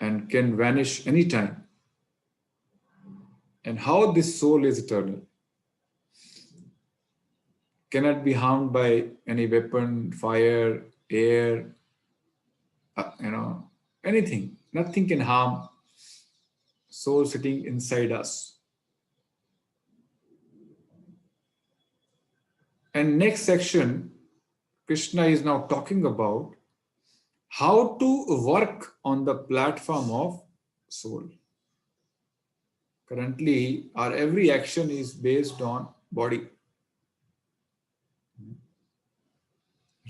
and can vanish anytime, and how this soul is eternal, cannot be harmed by any weapon, fire, air, anything. Nothing can harm soul sitting inside us. And next section, Krishna is now talking about how to work on the platform of soul. Currently, our every action is based on body.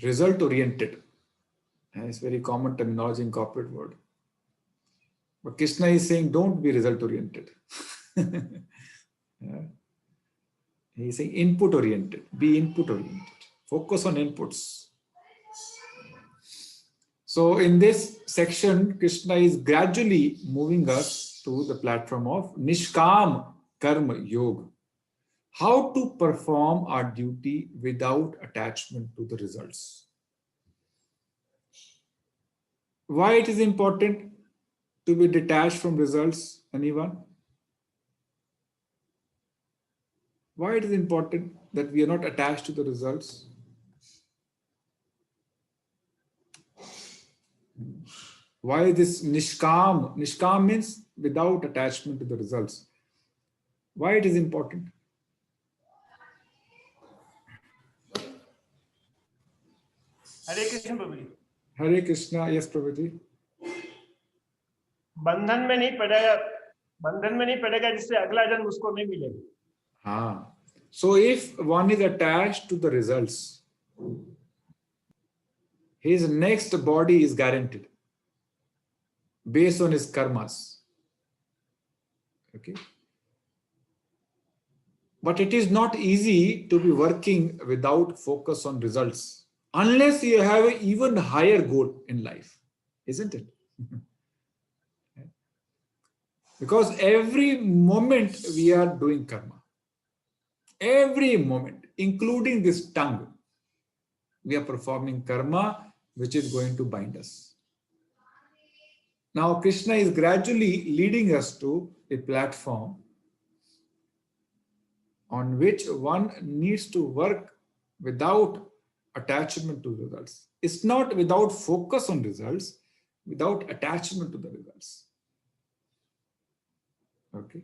Result oriented. It's very common terminology in corporate world. But Krishna is saying, don't be result oriented. Yeah. He's saying input oriented. Be input oriented. Focus on inputs. So in this section, Krishna is gradually moving us to the platform of Nishkam Karma Yoga. How to perform our duty without attachment to the results. Why it is important to be detached from results? Anyone? Why it is important that we are not attached to the results? Why this Nishkam? Nishkam means without attachment to the results. Why it is important? Hare Krishna Prabhu ji. Hare Krishna, yes Prabhuji. बंधन में नहीं पड़ेगा जिससे अगला जन्म उसको नहीं मिलेगा। हाँ. So if one is attached to the results, his next body is guaranteed based on his karmas. Okay. But it is not easy to be working without focus on results unless you have an even higher goal in life, isn't it? Because every moment we are doing karma. Every moment, including this tongue, we are performing karma which is going to bind us. Now, Krishna is gradually leading us to a platform on which one needs to work without attachment to results. It's not without focus on results, without attachment to the results. Okay.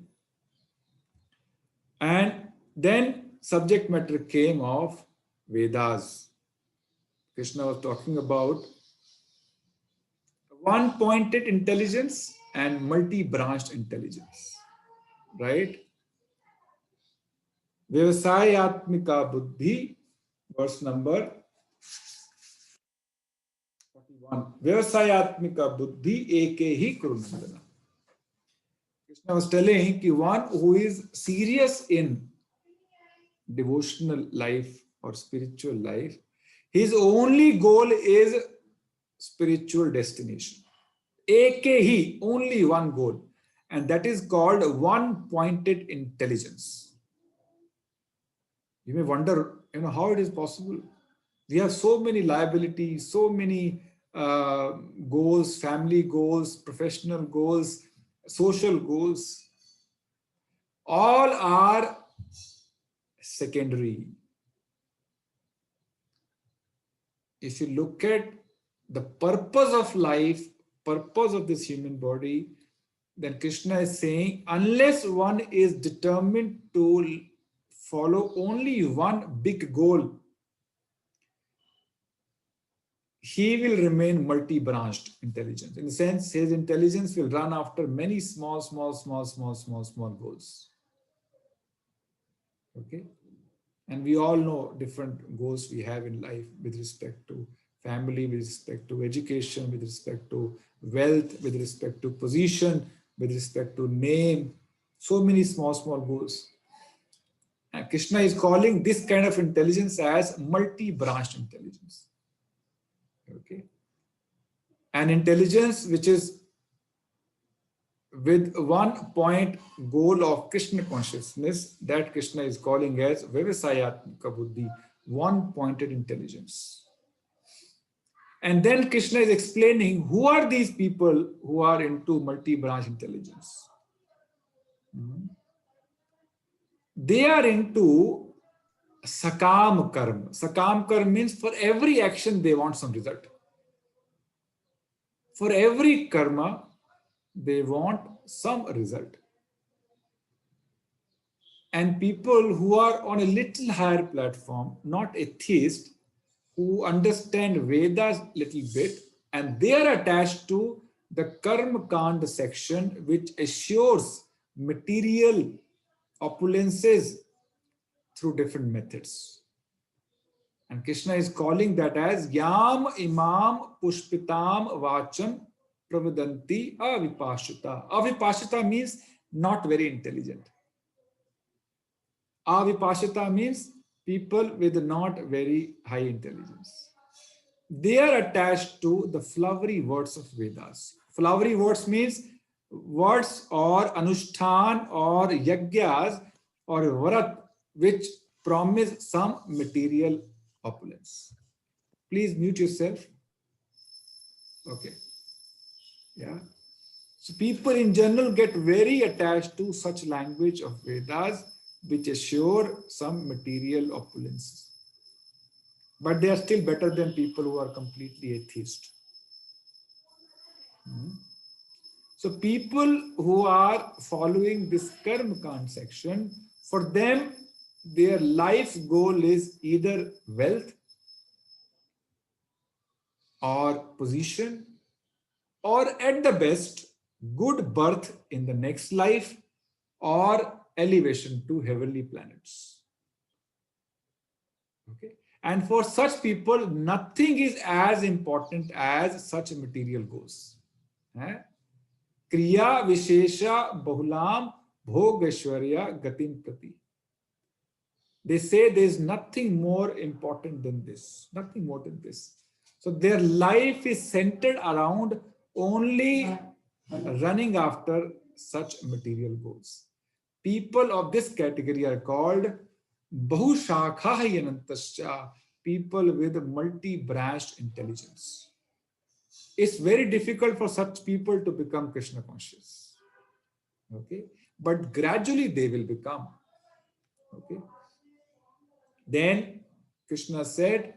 And then subject matter came of Vedas. Krishna was talking about one-pointed intelligence and multi-branched intelligence, right? Vyavasayatmika buddhi, verse number 41. Vyavasayatmika buddhi eke hi kurunandana. Krishna was telling that one who is serious in devotional life or spiritual life, his only goal is spiritual destination. Eke, only one goal, and that is called one-pointed intelligence. You may wonder, how it is possible. We have so many liabilities, so many goals, family goals, professional goals, social goals. All are secondary. If you look at the purpose of life, purpose of this human body, then Krishna is saying, unless one is determined to follow only one big goal, he will remain multi-branched intelligence. In the sense, his intelligence will run after many small goals. Okay? And we all know different goals we have in life with respect to family, with respect to education, with respect to wealth, with respect to position, with respect to name. So many small goals. And Krishna is calling this kind of intelligence as multi-branched intelligence. Okay. An intelligence which is with one point goal of Krishna consciousness, that Krishna is calling as Vyavasayatmika buddhi, one-pointed intelligence. And then Krishna is explaining who are these people who are into multi-branch intelligence. They are into sakam karma. Sakam karma means for every action they want some result. For every karma, they want some result. And people who are on a little higher platform, not atheists, who understand Vedas little bit, and they are attached to the Karma Kanda section, which assures material opulences through different methods. And Krishna is calling that as Yam Imam Pushpitam Vacham Pravadanti Avipashita. Avipashita means not very intelligent. Avipashita means people with not very high intelligence. They are attached to the flowery words of Vedas. Flowery words means words or anushtan or yagyas or varat which promise some material opulence. Please mute yourself. Okay. Yeah. So people in general get very attached to such language of Vedas which assure some material opulence. But they are still better than people who are completely atheist. So people who are following this Karma Kand section, for them, their life's goal is either wealth or position, or at the best, good birth in the next life or elevation to heavenly planets. Okay. And for such people, nothing is as important as such material goals. Kriya Vishesha Bahulam Bhogashwarya Gatim Prati. They say there is nothing more important than this, nothing more than this. So their life is centered around only running after such material goals. People of this category are called Bahushakhayanantascha, people with multi-branched intelligence. It's very difficult for such people to become Krishna conscious. Okay, but gradually they will become. Okay. Then Krishna said,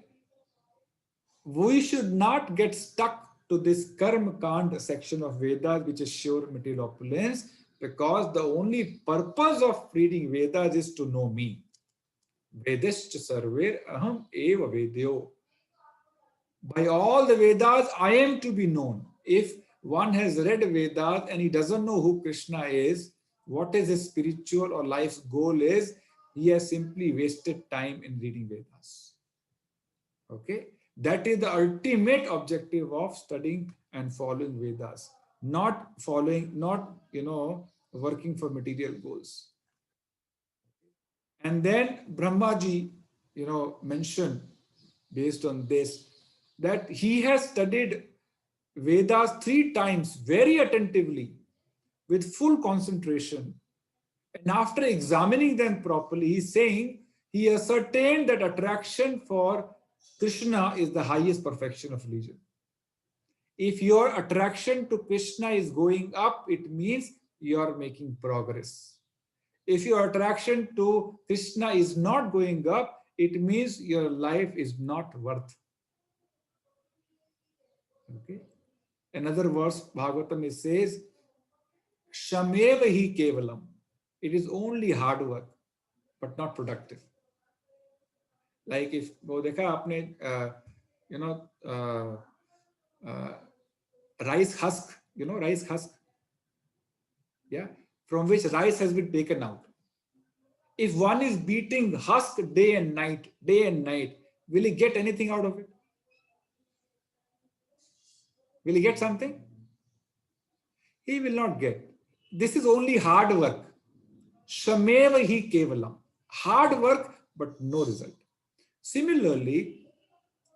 we should not get stuck to this Karma Kand section of Vedas, which is sure material opulence, because the only purpose of reading Vedas is to know me. Vedascha sarver aham eva vedyo. By all the Vedas, I am to be known. If one has read Vedas and he doesn't know who Krishna is, what is his spiritual or life's goal is, he has simply wasted time in reading Vedas. Okay? That is the ultimate objective of studying and following Vedas. Not working for material goals. And then Brahmaji, mentioned based on this, that he has studied Vedas 3 times very attentively with full concentration. And after examining them properly, he's saying he ascertained that attraction for Krishna is the highest perfection of religion. If your attraction to Krishna is going up, it means you are making progress. If your attraction to Krishna is not going up, it means your life is not worth. Okay. Another verse, Bhagavatam, it says, Shameva hi kevalam. It is only hard work, but not productive. Like if वो देखा आपने rice husk, rice husk, yeah, from which rice has been taken out. If one is beating husk day and night, will he get anything out of it? Will he get something? He will not get. This is only hard work. Shameva hi kevalam. Hard work, but no result. Similarly,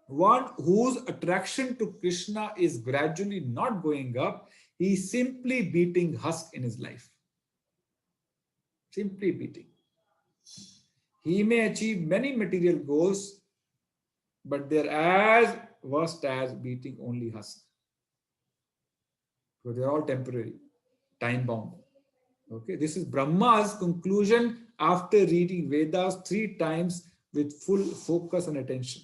one whose attraction to Krishna is gradually not going up, he is simply beating husk in his life. Simply beating. He may achieve many material goals, but they're as worst as beating only husk. So they're all temporary, time bound. Okay, this is Brahma's conclusion after reading Vedas 3 times with full focus and attention.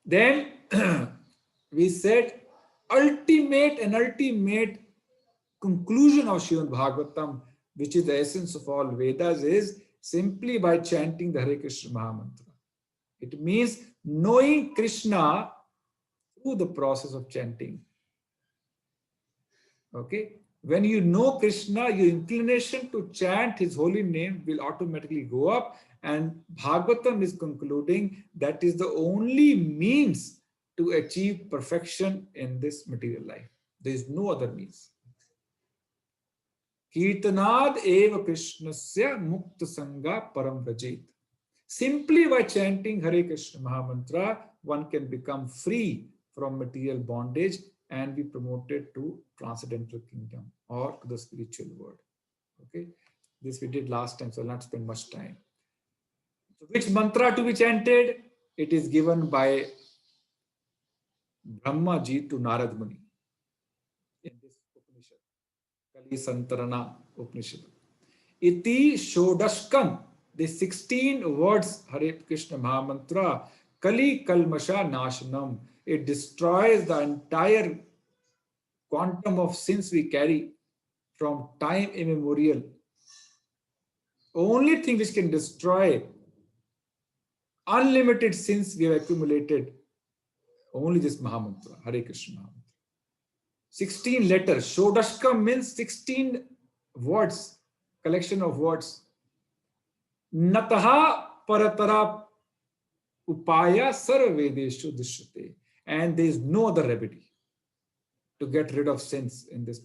Then we said ultimate conclusion of Srimad Bhagavatam, which is the essence of all Vedas, is simply by chanting the Hare Krishna Mahamantra. It means knowing Krishna through the process of chanting. Okay? When you know Krishna, your inclination to chant his holy name will automatically go up, and Bhagavatam is concluding that is the only means to achieve perfection in this material life. There is no other means. Kirtanad eva Krishnasya mukta sangha param vrajet. Simply by chanting Hare Krishna Mahamantra, one can become free from material bondage and be promoted to transcendental kingdom or to the spiritual world. Okay, this we did last time, so I'll not spend much time. So which mantra to be chanted? It is given by Brahma Ji to Narad Muni in this Upanishad, Kali Santarana Upanishad. Iti Shodashkam, the 16 words Hare Krishna Mahamantra, Kali Kalmasha Nashanam. It destroys the entire quantum of sins we carry from time immemorial. Only thing which can destroy unlimited sins we have accumulated, only this Mahamantra, Hare Krishna Mahamantra. 16 letters. Shodashka means 16 words, collection of words. Nataha paratara upaya sarvedeshu dishyate. And there is no other remedy to get rid of sins in this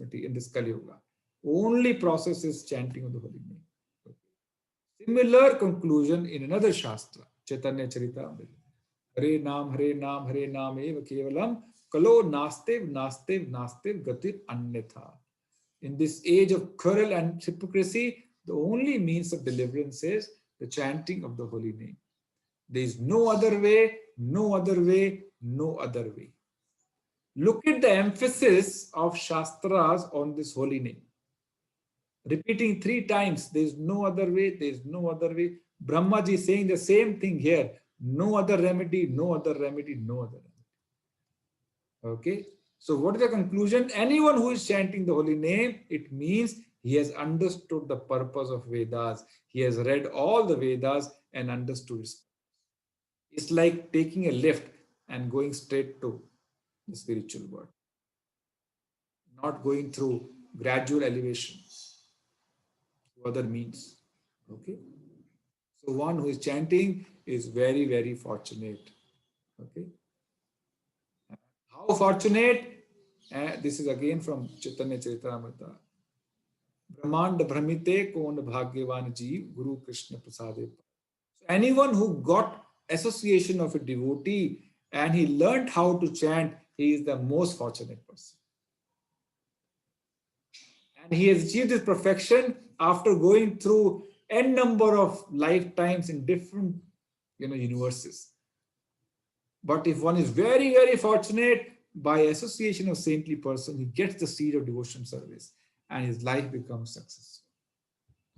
Kali Yuga. Only process is chanting of the holy name. Similar conclusion in another Shastra, Chaitanya Charitamrita. Hare Nam eva kevalam kalo nastev gatir annatha. In this age of quarrel and hypocrisy, the only means of deliverance is the chanting of the holy name. There is no other way, no other way, no other way. Look at the emphasis of Shastras on this holy name. Repeating 3 times, there is no other way, there is no other way. Brahmaji is saying the same thing here. No other remedy, no other remedy, no other remedy. Okay? So what is the conclusion? Anyone who is chanting the holy name, it means he has understood the purpose of Vedas. He has read all the Vedas and understood it. It's like taking a lift and going straight to the spiritual world. Not going through gradual elevation to other means. Okay? So one who is chanting is very, very fortunate. Okay? How fortunate? This is again from Chaitanya Charitamrita. Brahmanda Brahmite Kon Bhagyavan Jeev Guru Krishna Prasade. So anyone who got association of a devotee and he learned how to chant, he is the most fortunate person. And he has achieved this perfection after going through n number of lifetimes in different universes. But if one is very, very fortunate, by association of saintly person, he gets the seed of devotion service and his life becomes successful.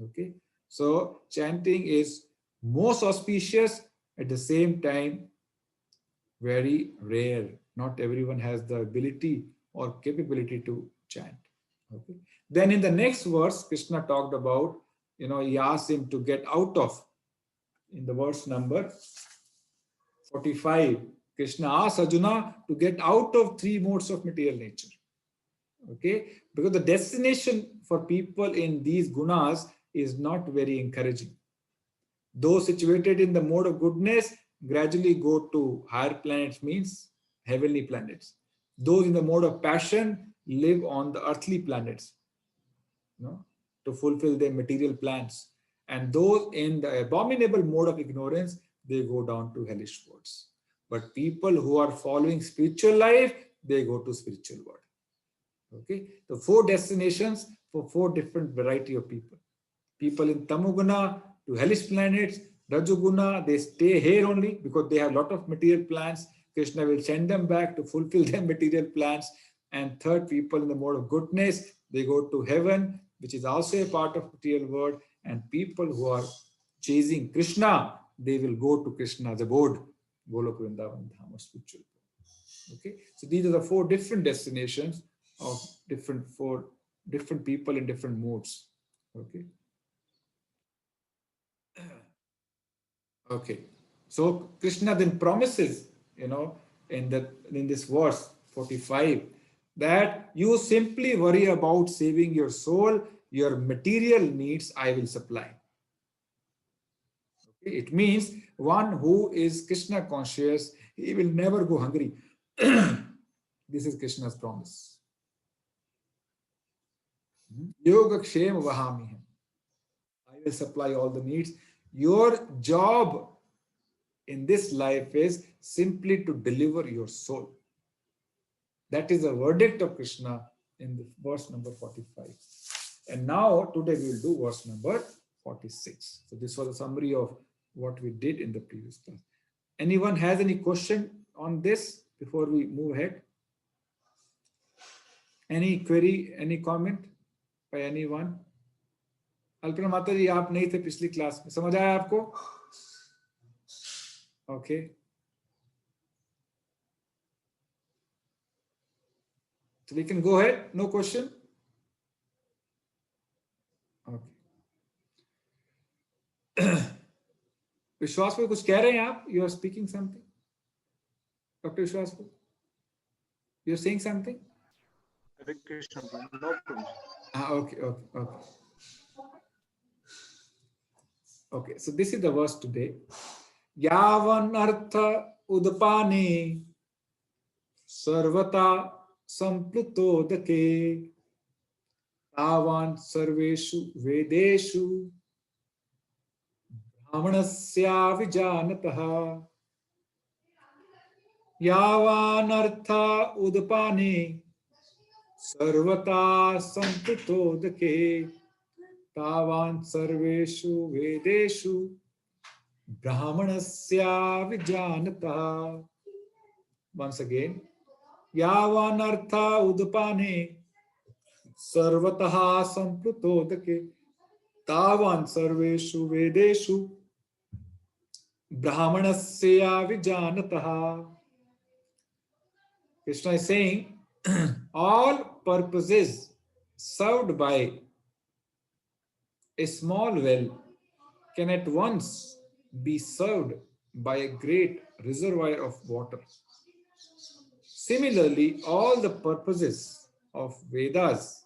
Okay, so chanting is most auspicious, at the same time very rare. Not everyone has the ability or capability to chant. Okay. Then in the next verse, Krishna talked about, he asked him to get out of, in the verse number 45, Krishna asked Arjuna to get out of 3 modes of material nature. Okay, because the destination for people in these gunas is not very encouraging. Those situated in the mode of goodness gradually go to higher planets, means heavenly planets. Those in the mode of passion live on the earthly planets, to fulfill their material plans. And those in the abominable mode of ignorance, they go down to hellish worlds. But people who are following spiritual life, they go to spiritual world. Okay, the 4 destinations for 4 different variety of people. People in Tamoguna to hellish planets, Rajoguna, they stay here only because they have a lot of material plans. Krishna will send them back to fulfill their material plans. And third, people in the mode of goodness, they go to heaven, which is also a part of material world. And people who are chasing Krishna, they will go to Krishna's abode, Golok Vrindavan Dham, spiritual. Okay, so these are the 4 different destinations of for different people in different moods. Okay. Okay, so Krishna then promises, in this verse 45, that you simply worry about saving your soul, your material needs I will supply. Okay? It means one who is Krishna conscious, he will never go hungry. This is Krishna's promise. Yoga Kshem Vahamiham. I will supply all the needs. Your job in this life is simply to deliver your soul. That is the verdict of Krishna in the verse number 45. And now today we will do verse number 46. So this was a summary of what we did in the previous class. Anyone has any question on this before we move ahead? Any query, any comment by anyone? Alpana माता जी आप नहीं थे पिछली class में, समझ आया आपको? Okay. So we can go ahead. No question. Okay. विश्वास को कुछ कह रहे हैं आप? You are speaking something. Dr. विश्वास को? You are saying something? Hare Krishna. No problem. Okay. Okay, so this is the verse today. Yavan artha udpane sarvata samplutodake tavan sarveshu vedeshu brahmanasya vijanatah. Yavan artha udpane sarvata samplutodake tavan sarveshu vedeshu brahmanasya vijanatah. Once again, yavan artha udpane sarvataha samplutodake tavan sarveshu vedeshu brahmanasya vijanatah. Krishna is saying all purposes served by a small well can at once be served by a great reservoir of water. Similarly, all the purposes of Vedas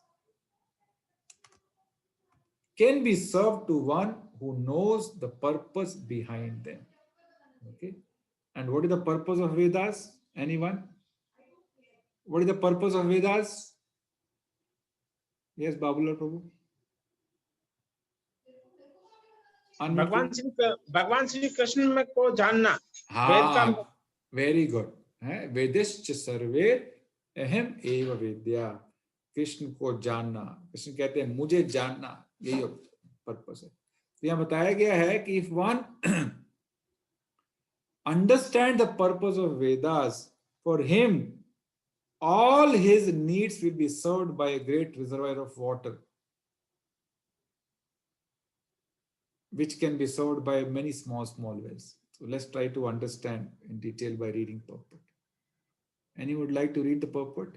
can be served to one who knows the purpose behind them. Okay? And what is the purpose of Vedas? Anyone? What is the purpose of Vedas? Yes, Babulal Prabhu. भगवान श्री कृष्ण में को जानना। हाँ, very good. वेदिश्च सर्वे अहम एव वेद्या। कृष्ण को जानना, कृष्ण कहते हैं मुझे जानना, यही पर्पस है। तो यहाँ बताया गया है कि if one understand the purpose of Vedas, for him all his needs will be served by a great reservoir of water, which can be served by many small wells. So let's try to understand in detail by reading purport. Anyone would like to read the purport?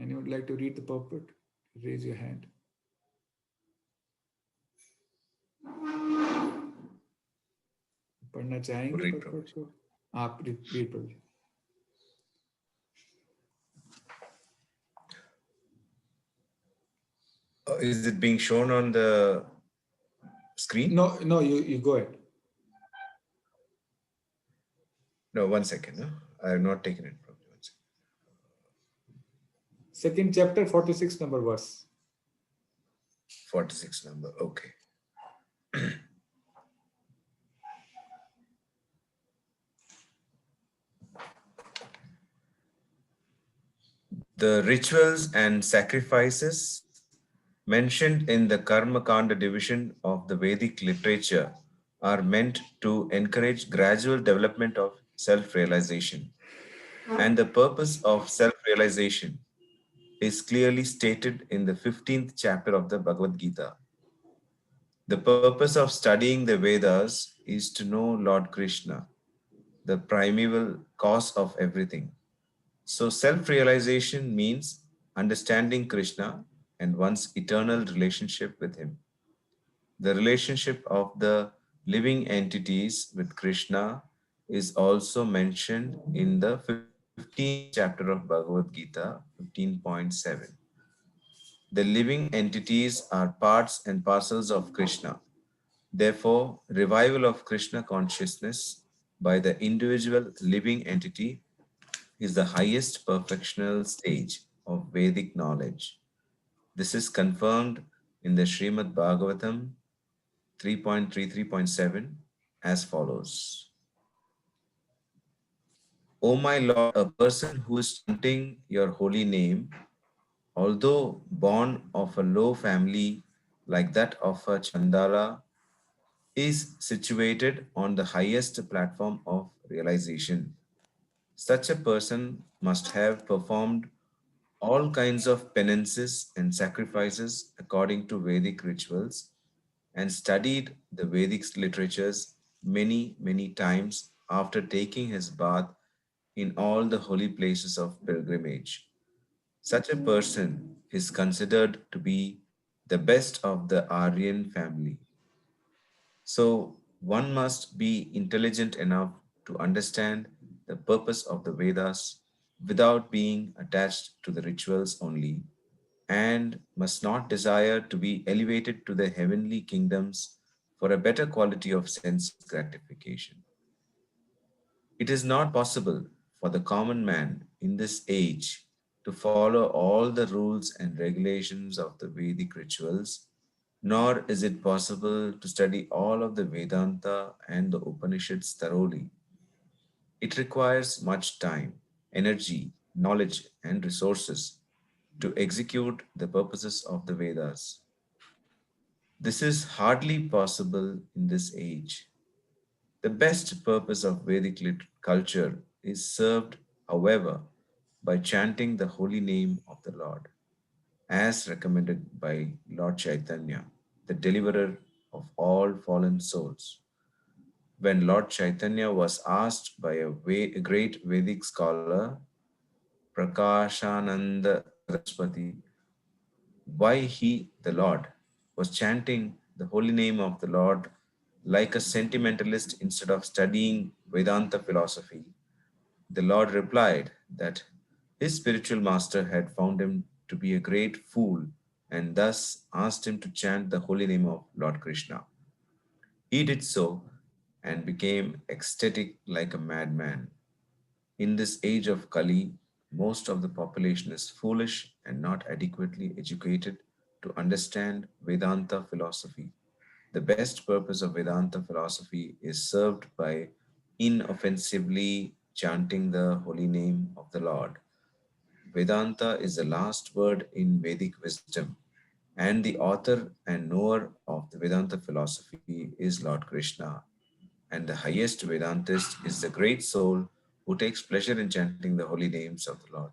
Anyone would like to read the purport? Raise your hand. पढ़ना चाहेंगे purport को? आप read पढ़िए. Is it being shown on the screen? No, you go ahead. No, 1 second. No? I have not taken it from you. 1 second. Second chapter, 46 number verse. 46 number, okay. The rituals and sacrifices mentioned in the Karma Kanda division of the Vedic literature are meant to encourage gradual development of self-realization. And the purpose of self-realization is clearly stated in the 15th chapter of the Bhagavad Gita. The purpose of studying the Vedas is to know Lord Krishna, the primeval cause of everything. So self-realization means understanding Krishna and one's eternal relationship with him. The relationship of the living entities with Krishna is also mentioned in the 15th chapter of Bhagavad Gita, 15.7. The living entities are parts and parcels of Krishna. Therefore, revival of Krishna consciousness by the individual living entity is the highest perfectional stage of Vedic knowledge. This is confirmed in the Srimad Bhagavatam 3.33.7 as follows. O my Lord, a person who is chanting your holy name, although born of a low family like that of a Chandala, is situated on the highest platform of realization. Such a person must have performed all kinds of penances and sacrifices according to Vedic rituals and studied the Vedic literatures many, many times after taking his bath in all the holy places of pilgrimage. Such a person is considered to be the best of the Aryan family. So one must be intelligent enough to understand the purpose of the Vedas without being attached to the rituals only, and must not desire to be elevated to the heavenly kingdoms for a better quality of sense gratification. It is not possible for the common man in this age to follow all the rules and regulations of the Vedic rituals, nor is it possible to study all of the Vedanta and the Upanishads thoroughly. It requires much time, energy, knowledge, and resources to execute the purposes of the Vedas. This is hardly possible in this age. The best purpose of Vedic culture is served, however, by chanting the holy name of the Lord, as recommended by Lord Chaitanya, the deliverer of all fallen souls. When Lord Chaitanya was asked by a great Vedic scholar, Prakashananda Saraswati, why he, the Lord, was chanting the holy name of the Lord like a sentimentalist instead of studying Vedanta philosophy, the Lord replied that his spiritual master had found him to be a great fool and thus asked him to chant the holy name of Lord Krishna. He did so and became ecstatic like a madman. In this age of Kali, most of the population is foolish and not adequately educated to understand Vedanta philosophy. The best purpose of Vedanta philosophy is served by inoffensively chanting the holy name of the Lord. Vedanta is the last word in Vedic wisdom, and the author and knower of the Vedanta philosophy is Lord Krishna. And the highest Vedantist is the great soul who takes pleasure in chanting the holy names of the Lord.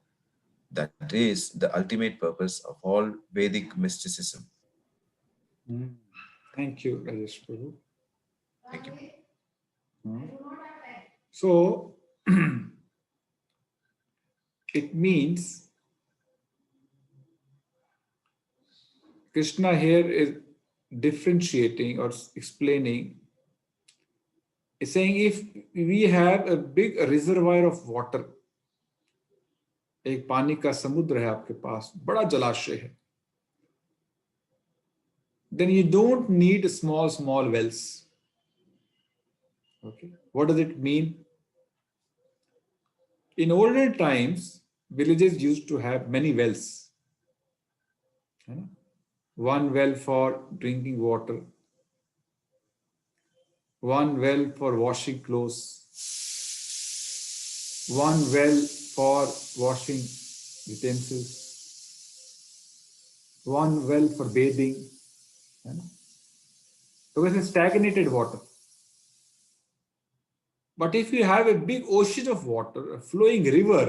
That is the ultimate purpose of all Vedic mysticism. Thank you, Rajesh Prabhu. Thank you. So it means Krishna here is differentiating or explaining, is saying if we have a big reservoir of water, एक पानी का समुद्र है आपके पास, बड़ा जलाशय है, then you don't need small wells. Okay, what does it mean? In older times, villages used to have many wells. One well for drinking water, one well for washing clothes, one well for washing utensils, one well for bathing, because it's stagnated water. But if you have a big ocean of water, a flowing river,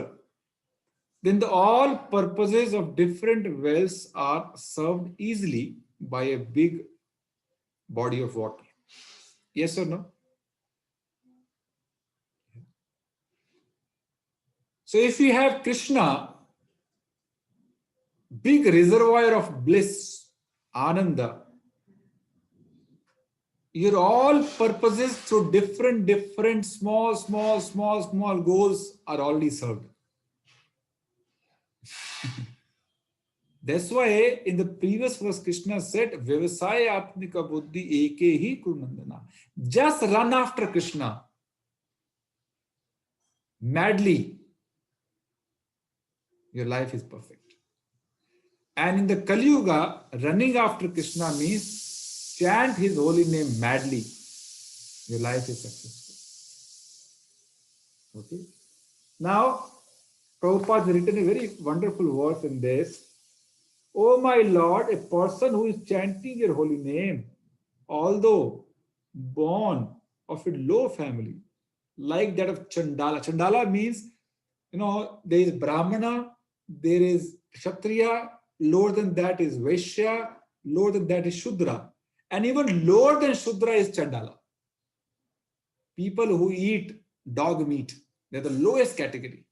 then all purposes of different wells are served easily by a big body of water. Yes or no? So if you have Krishna, big reservoir of bliss, Ananda, your all purposes through different small goals are already served. That's why in the previous verse Krishna said, Vyavasaya Atmika Buddhi Eke Hi Kurunandana. Just run after Krishna madly. Your life is perfect. And in the Kali Yuga, running after Krishna means chant his holy name madly. Your life is successful. Okay. Now, Prabhupada has written a very wonderful verse in this. Oh my Lord, a person who is chanting your holy name, although born of a low family, like that of Chandala. Chandala means, there is Brahmana, there is Kshatriya, lower than that is Vaishya, lower than that is Shudra. And even lower than Shudra is Chandala. People who eat dog meat, they're the lowest category.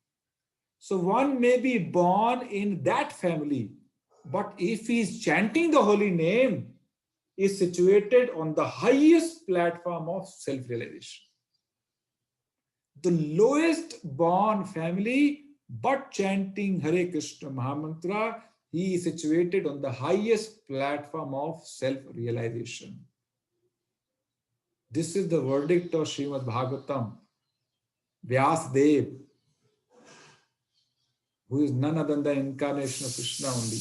So one may be born in that family, but if he is chanting the holy name, is situated on the highest platform of self-realization. The lowest born family, but chanting Hare Krishna Mahamantra, he is situated on the highest platform of self-realization. This is the verdict of Srimad Bhagavatam. Vyasdev, who is none other than the incarnation of Krishna only.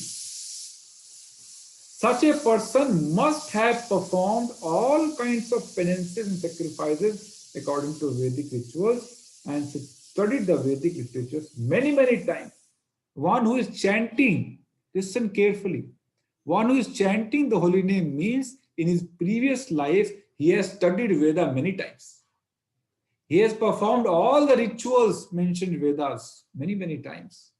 Such a person must have performed all kinds of penances and sacrifices according to Vedic rituals and studied the Vedic literatures many times. One who is chanting, listen carefully, one who is chanting the holy name means in his previous life he has studied Veda many times. He has performed all the rituals mentioned in Vedas many times,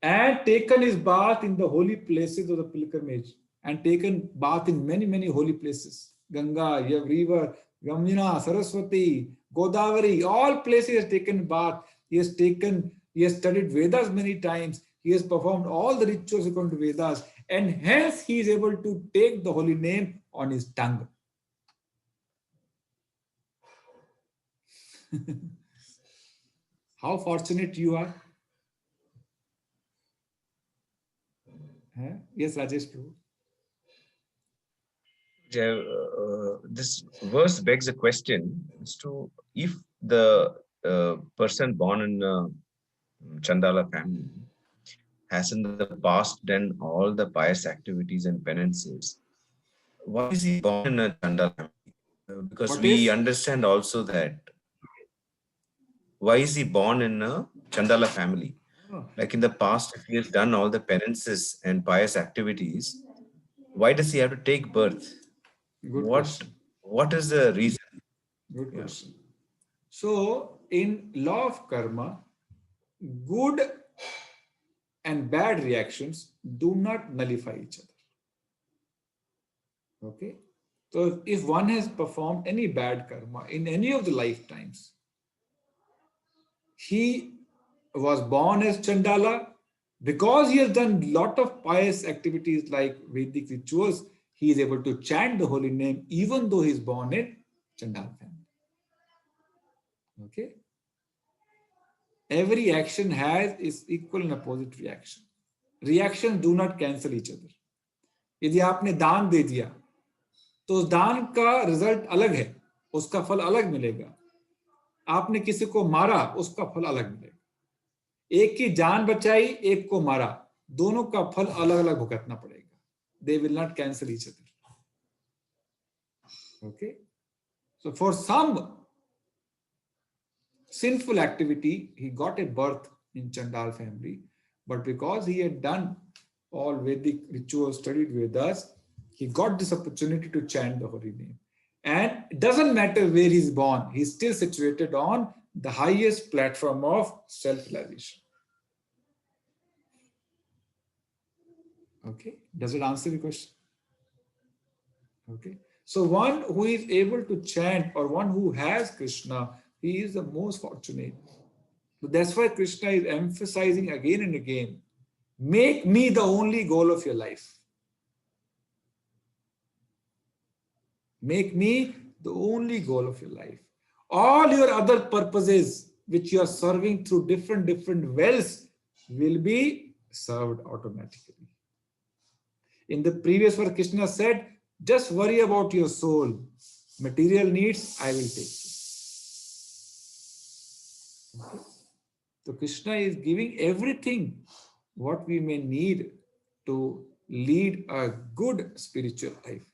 and taken his bath in the holy places of the pilgrimage, and taken bath in many holy places. Ganga, River, Yamuna, Saraswati, Godavari, all places he has taken bath. He has studied Vedas many times. He has performed all the rituals according to Vedas, and hence he is able to take the holy name on his tongue. How fortunate you are. Yes, Rajesh Prabhu. This verse begs a question as to if the person born in a Chandala family has in the past done all the pious activities and penances, why is he born in a Chandala family? Because we understand also that why is he born in a Chandala family? Like in the past, if he has done all the penances and pious activities, why does he have to take birth? What is the reason? Good question. So, in law of karma, good and bad reactions do not nullify each other. Okay? So, if one has performed any bad karma in any of the lifetimes, he was born as Chandala, because he has done a lot of pious activities like Vedic rituals, he is able to chant the holy name even though he is born in Chandala family. Okay? Every action has its equal and opposite reaction. Reactions do not cancel each other. यदि आपने दान दे दिया तो उस दान का result अलग है, उसका फल अलग मिलेगा. आपने किसी को मारा, उसका फल अलग मिलेगा. एक की जान बचाई, एक को मारा, दोनों का फल अलग-अलग भुगतना पड़ेगा. They will not cancel each other. Okay? So for some sinful activity, he got a birth in Chandal family, but because he had done all Vedic rituals, studied Vedas, he got this opportunity to chant the holy name. And it doesn't matter where he's born, he's still situated on the highest platform of self-realization. Okay, does it answer the question? Okay, so one who is able to chant or one who has Krishna, he is the most fortunate. So that's why Krishna is emphasizing again and again, make me the only goal of your life. Make me the only goal of your life. All your other purposes which you are serving through different wells will be served automatically. In the previous verse, Krishna said, just worry about your soul. Material needs, I will take care. Okay. So Krishna is giving everything what we may need to lead a good spiritual life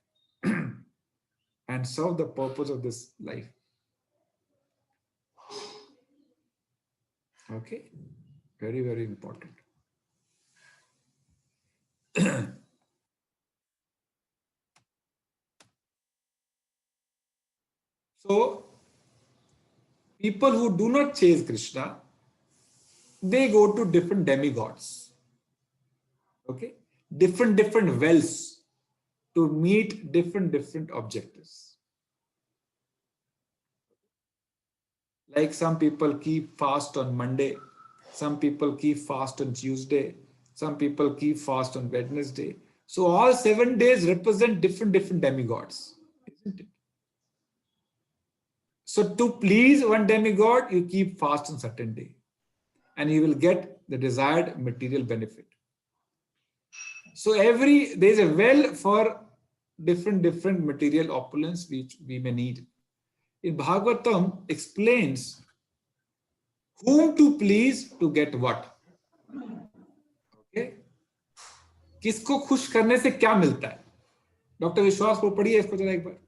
and serve the purpose of this life. Okay, very, very important. So, people who do not chase Krishna, they go to different demigods. Okay, different wells to meet different objectives. Like some people keep fast on Monday, some people keep fast on Tuesday, some people keep fast on Wednesday. So all 7 days represent different demigods, isn't it? So to please one demigod, you keep fast on certain day, and you will get the desired material benefit. So there's a well for different material opulence which we may need. In Bhagavatam explains whom to please to get what. Okay? किसको खुश करने से क्या मिलता है? Doctor विश्वास को पढ़िए इसको जरा एक बार.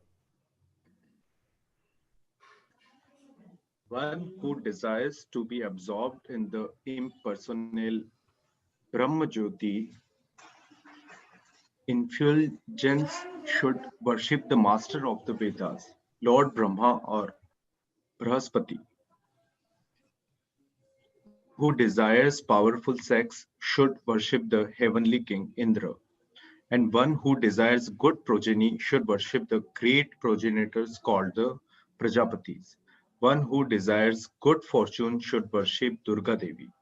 One who desires to be absorbed in the impersonal Brahmajyoti infulgence should worship the master of the Vedas, Lord Brahma or Brahaspati. One who desires powerful sex should worship the heavenly king Indra. And one who desires good progeny should worship the great progenitors called the Prajapatis. One who desires good fortune should worship Durga Devi,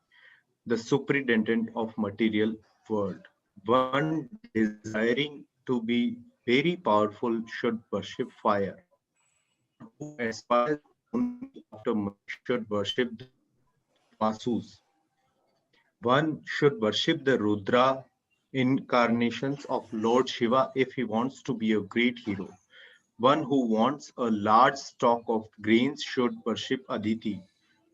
the superintendent of material world. One desiring to be very powerful should worship fire. One who aspires only after money should worship the Tamasus. One should worship the Rudra incarnations of Lord Shiva if he wants to be a great hero. One who wants a large stock of grains should worship Aditi.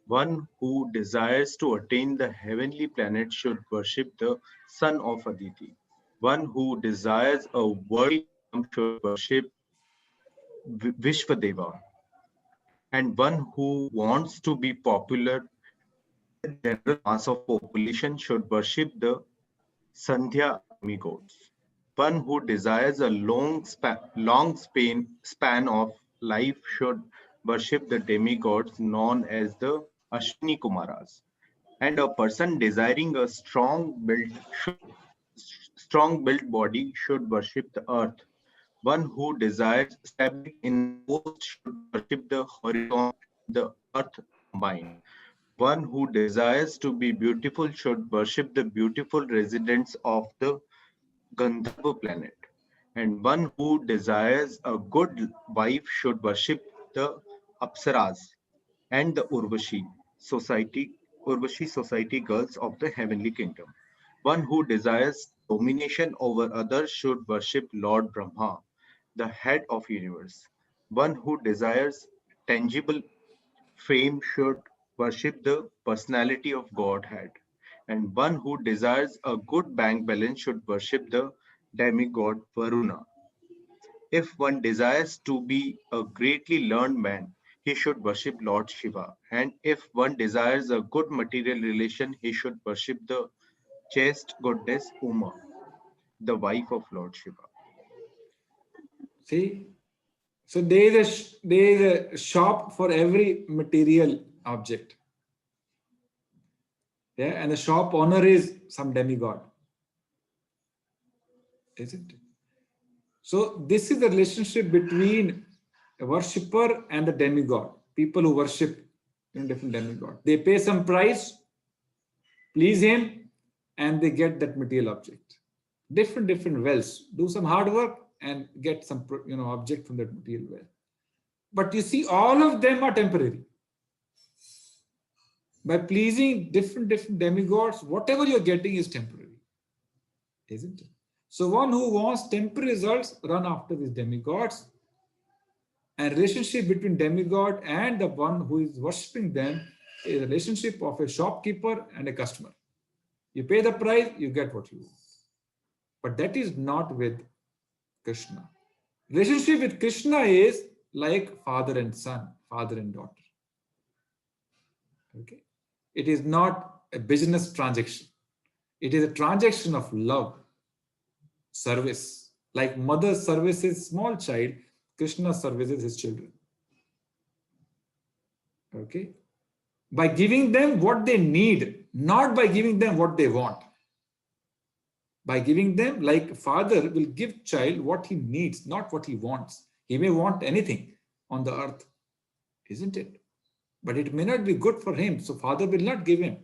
One who desires to attain the heavenly planet should worship the son of Aditi. One who desires a worldly kingdom should worship Vishvadeva. And one who wants to be popular with the general mass of population should worship the Sandhya demigods. One who desires a long span of life should worship the demigods known as the Ashwini Kumaras. And a person desiring a strong built body should worship the earth. One who desires stability in a post should worship the horizon and the earth combined. One who desires to be beautiful should worship the beautiful residents of the Gandharva planet. And one who desires a good wife should worship the Apsaras and the Urvashi society girls of the heavenly kingdom. One who desires domination over others should worship Lord Brahma, the head of universe. One who desires tangible fame should worship the personality of Godhead. And one who desires a good bank balance should worship the demigod Varuna. If one desires to be a greatly learned man, he should worship Lord Shiva. And if one desires a good material relation, he should worship the chaste goddess Uma. the wife of Lord Shiva. See, so there is a shop for every material object. Yeah, and the shop owner is some demigod, isn't it? So this is the relationship between a worshipper and the demigod. People who worship different demigods, they pay some price, please him, and they get that material object. Different wells. Do some hard work and get some object from that material well. But you see, all of them are temporary. By pleasing different demigods, whatever you're getting is temporary, isn't it? So one who wants temporary results, run after these demigods. And relationship between demigod and the one who is worshipping them is a relationship of a shopkeeper and a customer. You pay the price, you get what you want. But that is not with Krishna. Relationship with Krishna is like father and son, father and daughter. Okay? It is not a business transaction. It is a transaction of love, service. Like mother services small child, Krishna services his children. Okay? By giving them what they need, not by giving them what they want. By giving them, like father will give child what he needs, not what he wants. He may want anything on the earth, isn't it? But it may not be good for him, so father will not give him.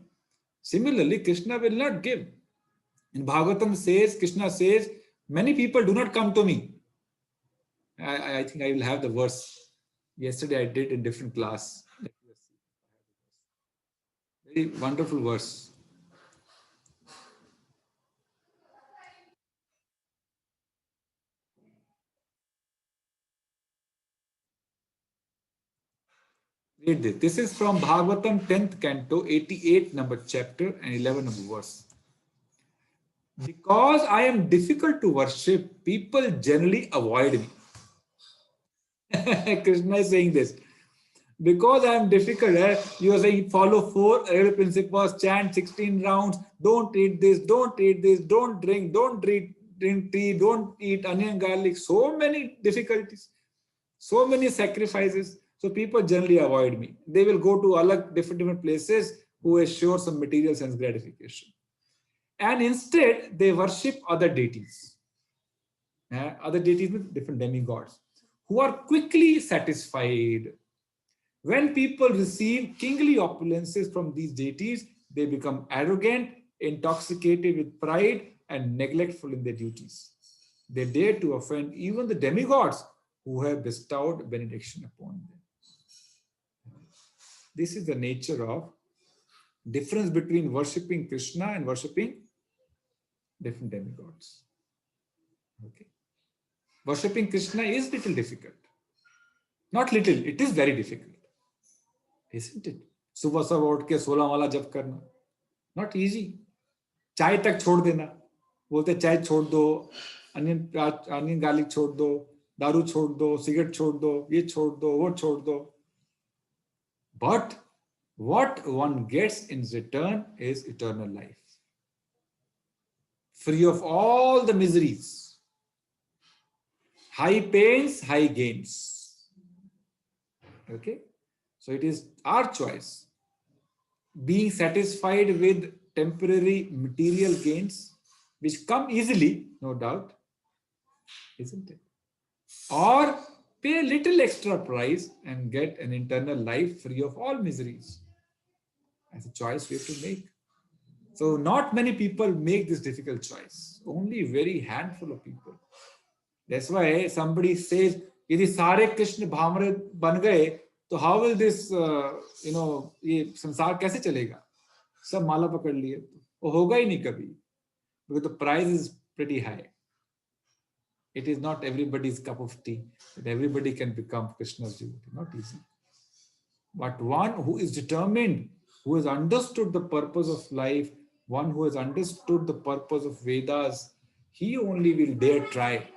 Similarly, Krishna will not give. In Bhagavatam says, Krishna says, many people do not come to me. I think I will have the verse. Yesterday I did in different class. Very wonderful verse. Read this. This is from Bhagavatam 10th canto, 88 number chapter and 11 number verse. Because I am difficult to worship, people generally avoid me. Krishna is saying this. Because I am difficult, you are saying follow 4 regular principles, chant 16 rounds, don't eat this, don't eat this, don't drink tea, don't eat onion, garlic. So many difficulties, so many sacrifices. So people generally avoid me. They will go to different places who assure some material sense gratification. And instead, they worship other deities. Other deities with different demigods who are quickly satisfied. When people receive kingly opulences from these deities, they become arrogant, intoxicated with pride, and neglectful in their duties. They dare to offend even the demigods who have bestowed benediction upon them. This is the nature of difference between worshipping Krishna and worshipping different demigods. Okay. Worshipping Krishna is little difficult. Not little, it is very difficult. Isn't it? सुबह सुबह उठ के 16 वाला जप करना. Not easy. चाय तक छोड़ देना. बोलते चाय छोड़ दो, अनियन गार्लिक छोड़ दो, दारू छोड़ दो, सिगरेट छोड़ दो, ये छोड़ दो, वो छोड़ दो. But what one gets in return is eternal life. Free of all the miseries. High pains, high gains. Okay? So it is our choice. Being satisfied with temporary material gains, which come easily, no doubt, isn't it? Or pay a little extra price and get an eternal life free of all miseries. That's a choice we have to make. So not many people make this difficult choice. Only very handful of people. That's why somebody says, यदि सारे कृष्ण भामरे बन गए, तो how will this, ये संसार कैसे चलेगा? सब माला पकड़ लिए, वो होगा ही नहीं कभी, because the price is pretty high. It is not everybody's cup of tea that everybody can become Krishna's devotee. Not easy. But one who is determined, who has understood the purpose of life, one who has understood the purpose of Vedas, he only will dare try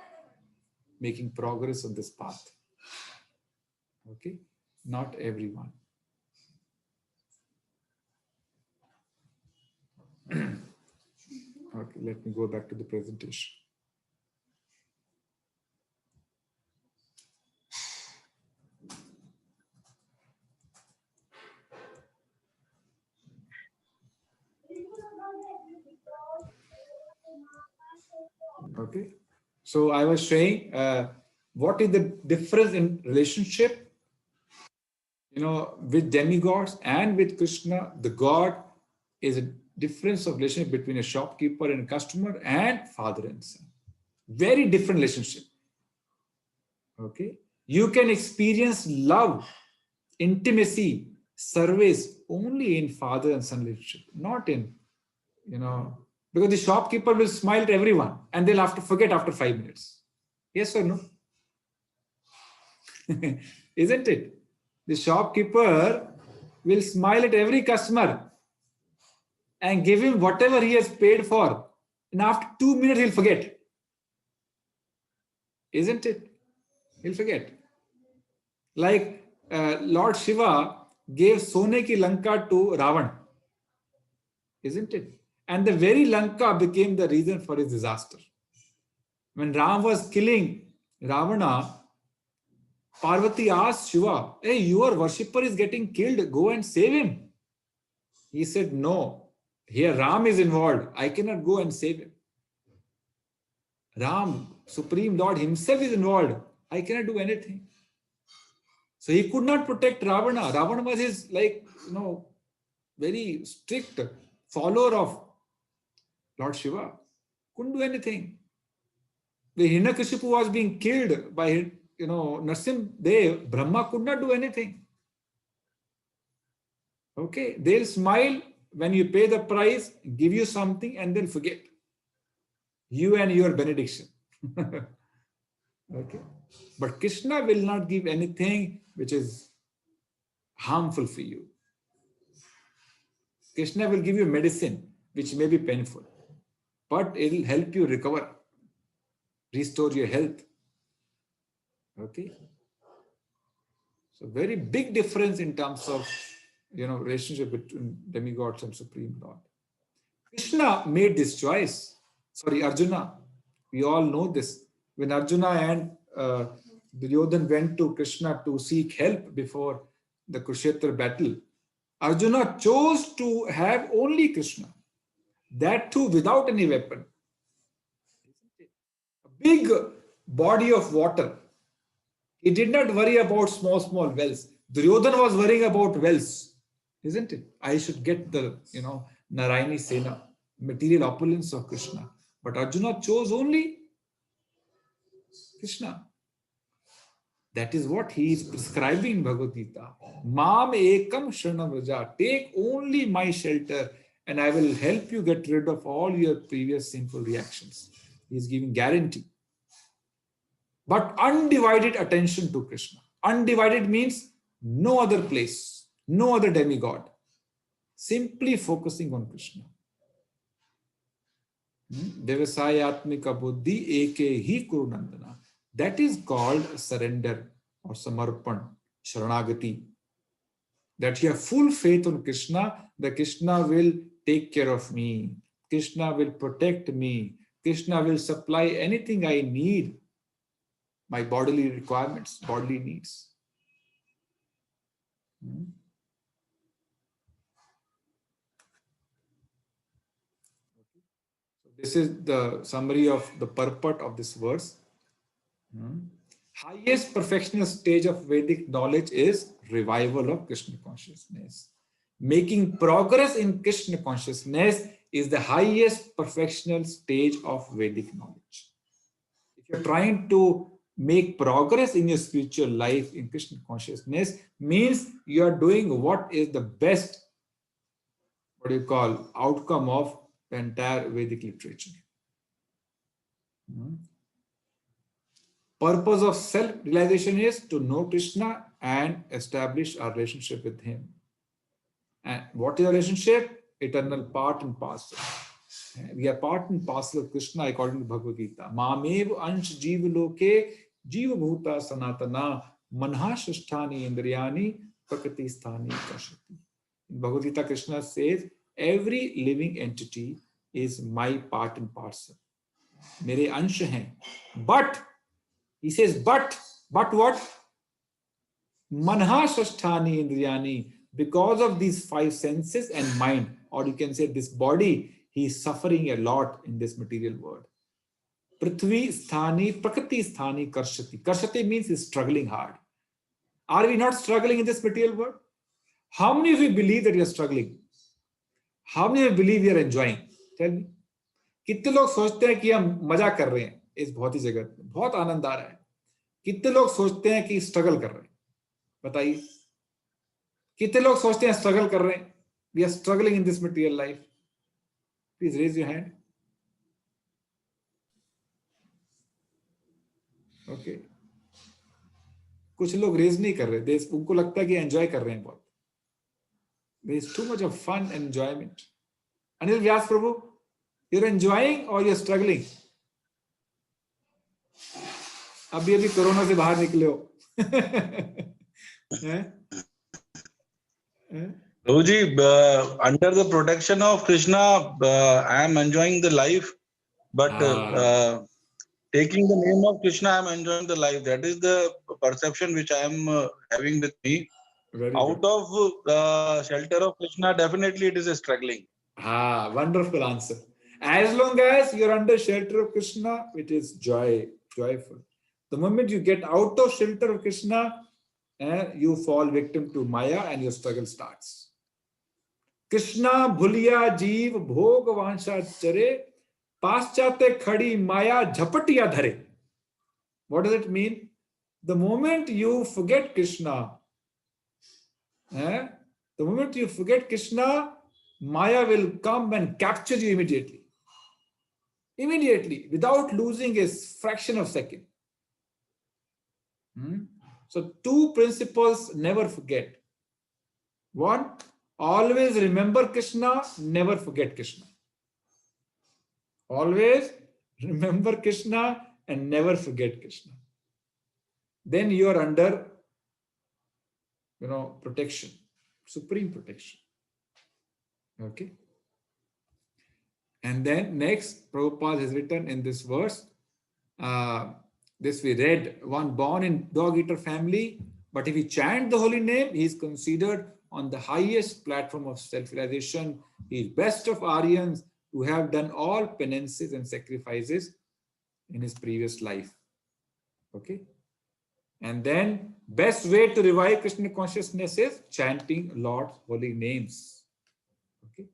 making progress on this path. Okay? Not everyone. Okay, let me go back to the presentation. Okay. So I was saying, what is the difference in relationship, with demigods and with Krishna? The God is a difference of relationship between a shopkeeper and a customer and father and son. Very different relationship. Okay. You can experience love, intimacy, service only in father and son relationship, not in, because the shopkeeper will smile at everyone and they'll have to forget after 5 minutes. Yes or no? Isn't it? The shopkeeper will smile at every customer and give him whatever he has paid for. And after 2 minutes, he'll forget. Isn't it? He'll forget. Like Lord Shiva gave Sone ki Lanka to Ravan. Isn't it? And the very Lanka became the reason for his disaster. When Ram was killing Ravana, Parvati asked Shiva, "Hey, your worshipper is getting killed. Go and save him." He said, "No, here Ram is involved. I cannot go and save him. Ram, Supreme Lord himself is involved. I cannot do anything." So he could not protect Ravana. Ravana was his, very strict follower of Lord Shiva. Couldn't do anything. The Hiranyakashipu was being killed by, Narsim Dev. Brahma could not do anything. Okay, they'll smile when you pay the price, give you something, and then forget you and your benediction. Okay, but Krishna will not give anything which is harmful for you. Krishna will give you medicine which may be painful, but it will help you recover, restore your health. Okay, so very big difference in terms of relationship between demigods and Supreme Lord. Krishna made this choice. Sorry, Arjuna. We all know this. When Arjuna and Duryodhan went to Krishna to seek help before the Kurukshetra battle, Arjuna chose to have only Krishna. That too without any weapon. A big body of water. He did not worry about small wells. Duryodhan was worrying about wells. Isn't it? I should get the, Narayani Sena, material opulence of Krishna. But Arjuna chose only Krishna. That is what he is prescribing in Bhagavad Gita. Mam ekam sharanam vraja. Take only my shelter and I will help you get rid of all your previous sinful reactions. He is giving guarantee. But undivided attention to Krishna. Undivided means no other place, no other demigod. Simply focusing on Krishna. Devasayatmika buddhi eke hi kurunandana. That is called surrender or samarpan, sharanagati. That you have full faith on Krishna, that Krishna will take care of me. Krishna will protect me. Krishna will supply anything I need, my bodily requirements, bodily needs. This is the summary of the purport of this verse. Highest perfectional stage of Vedic knowledge is revival of Krishna consciousness. Making progress in Krishna consciousness is the highest perfectional stage of Vedic knowledge. If you're trying to make progress in your spiritual life in Krishna consciousness, means you are doing what is the best, outcome of the entire Vedic literature. Purpose of self-realization is to know Krishna and establish our relationship with him. And what is our relationship? Eternal part and parcel. We are part and parcel of Krishna according to Bhagavad Gita. Mamev ansh jiva loke jiva bhuta sanatana manha shasthani indriyani prakriti sthani kashati. In Bhagavad Gita, Krishna says, every living entity is my part and parcel. Mere ansh hain. But he says, but what? Manha shasthani indriyani. Because of these five senses and mind, or you can say this body, he is suffering a lot in this material world. Prithvi sthani prakriti sthani karshati. Karshati means is struggling hard. Are we not struggling in this material world? How many of you believe that you are struggling? How many of you believe you are enjoying? Tell me. कितने लोग सोचते हैं कि हम मजा कर रहे हैं इस भौतिक जगत में, बहुत आनंद आ रहा है? कितने लोग सोचते हैं कि स्ट्रगल कर रहे हैं? बताइए. कितने लोग सोचते हैं स्ट्रगल कर रहे हैं? We are struggling in this material life. Please raise your hand. Okay. कुछ लोग रेज नहीं कर रहे, उनको लगता है कि एंजॉय कर रहे हैं बहुत. There is too much of fun and enjoyment. Anil Vyas Prabhu, you're enjoying or you're struggling? अभी कोरोना से बाहर निकले हो. Prabhuji, under the protection of Krishna, I am enjoying the life, but taking the name of Krishna, I am enjoying the life. That is the perception which I am having with me. Very Out good. of shelter of Krishna, definitely it is a struggling. Wonderful answer. As long as you're under shelter of Krishna, it is joyful. The moment you get out of shelter of Krishna, you fall victim to Maya and your struggle starts. Krishna bhuliya jeev bhog vansha chare paschate khadi Maya jhapatiya dhare. What does it mean? The moment you forget Krishna, Maya will come and capture you immediately. Immediately, without losing a fraction of a second. So, two principles never forget. One, always remember Krishna, never forget Krishna. Always remember Krishna and never forget Krishna. Then you are under, protection, supreme protection. Okay. And then next, Prabhupada has written in this verse, this we read, one born in dog-eater family, but if he chant the holy name, he is considered on the highest platform of self-realization. He is best of Aryans who have done all penances and sacrifices in his previous life. Okay. And then best way to revive Krishna consciousness is chanting Lord's holy names. Okay.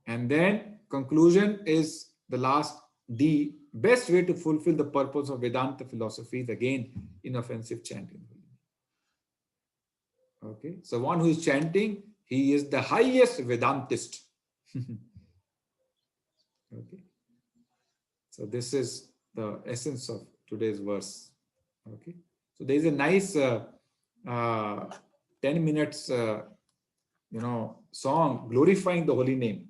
And then conclusion is the last D. Best way to fulfill the purpose of Vedanta philosophy is again inoffensive chanting. Okay. So one who is chanting, he is the highest Vedantist. Okay. So this is the essence of today's verse. Okay. So there is a nice 10 minutes song glorifying the holy name.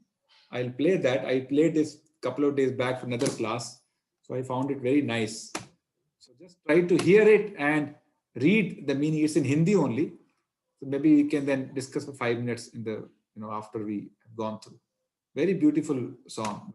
I'll play that. I played this a couple of days back for another class. So I found it very nice. So just try to hear it and read the meaning. It's in Hindi only. So maybe we can then discuss for 5 minutes in the, after we have gone through. Very beautiful song.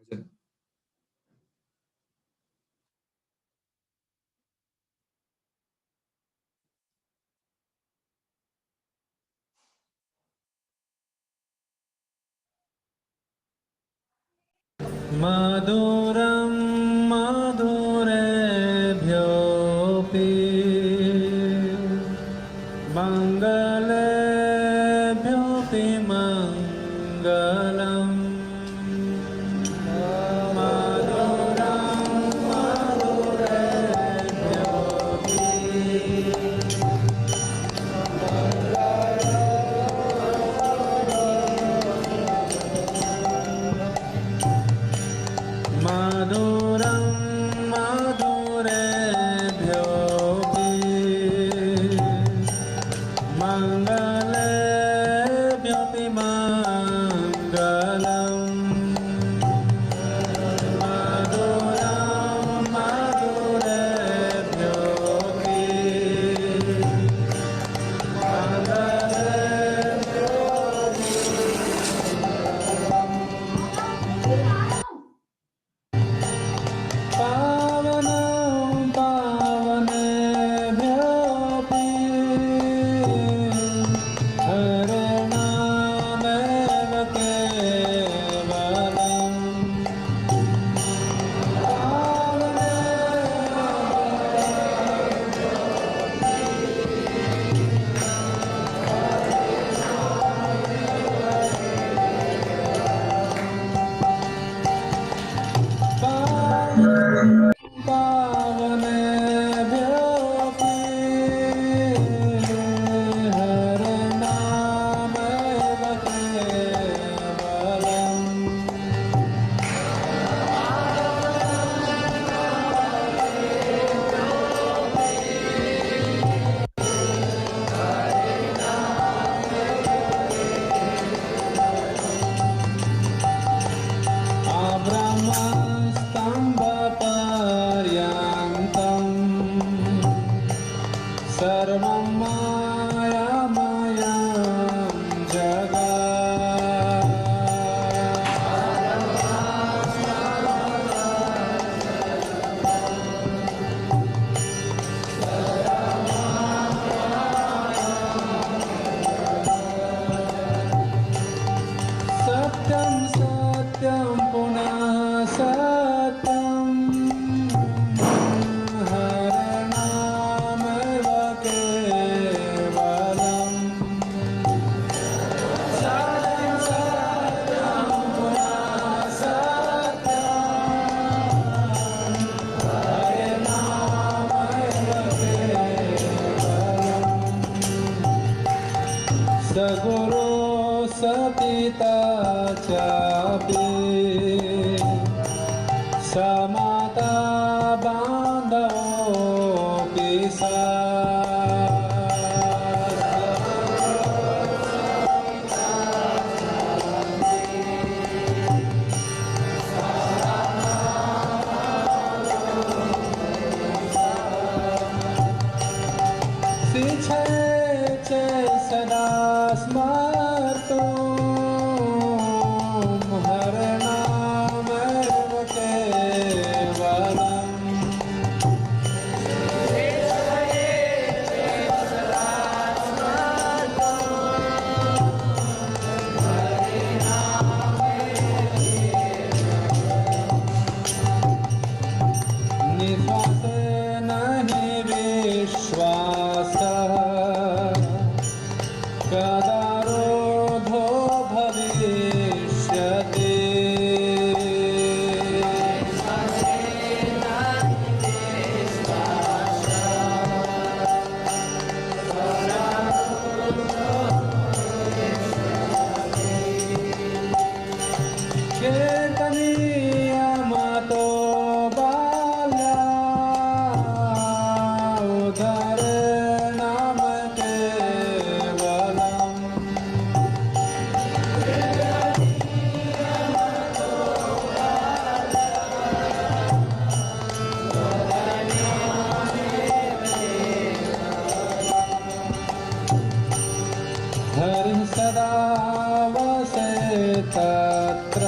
Madhuram madhurebhyopi mangalebhyopi mangalam. Madhuram madhurebhyopi सगुरो सपिता चापि समाता बान्धवोऽपि सा सदा स्मर्तुं हरनामैव केवलम् निःश्वासेन हि विश्वासः कदा रोधो भविष्यति कीर्तनीयमतो बाल्यादरेणाम केवलम् हरिः सदा वसेत् तत्र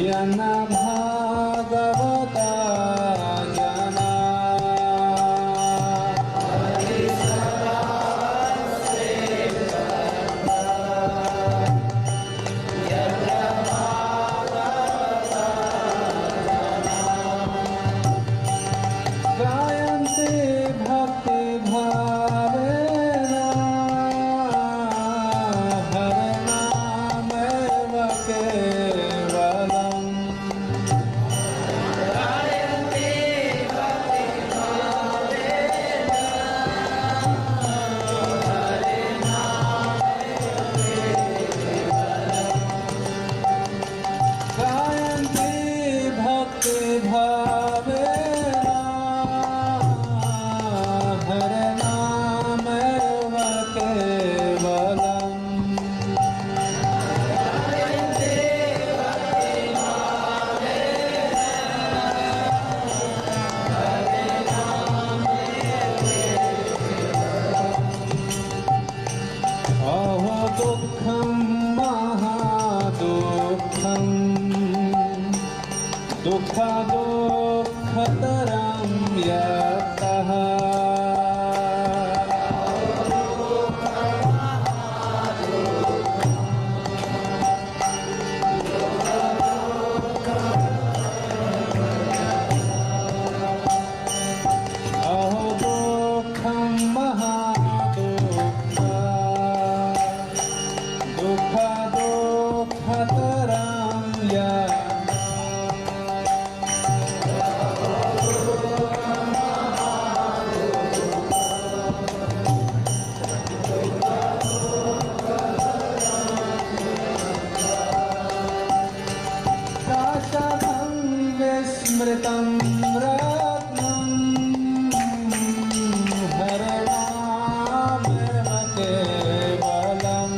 यन्न भागवता जना गायन्ति भक्तिभावेन हरनामैव केवलम् गायन्ति भक्तिभावेन हरनामैव केवलम् अहो दुःखं महादुःखम् दुःखदुःखतरं यतः अहो दुःखं महादुःख दुःखदुःखतरं यतः शाश्वतं विस्मृतं रत्नं हरनामैव केवलम्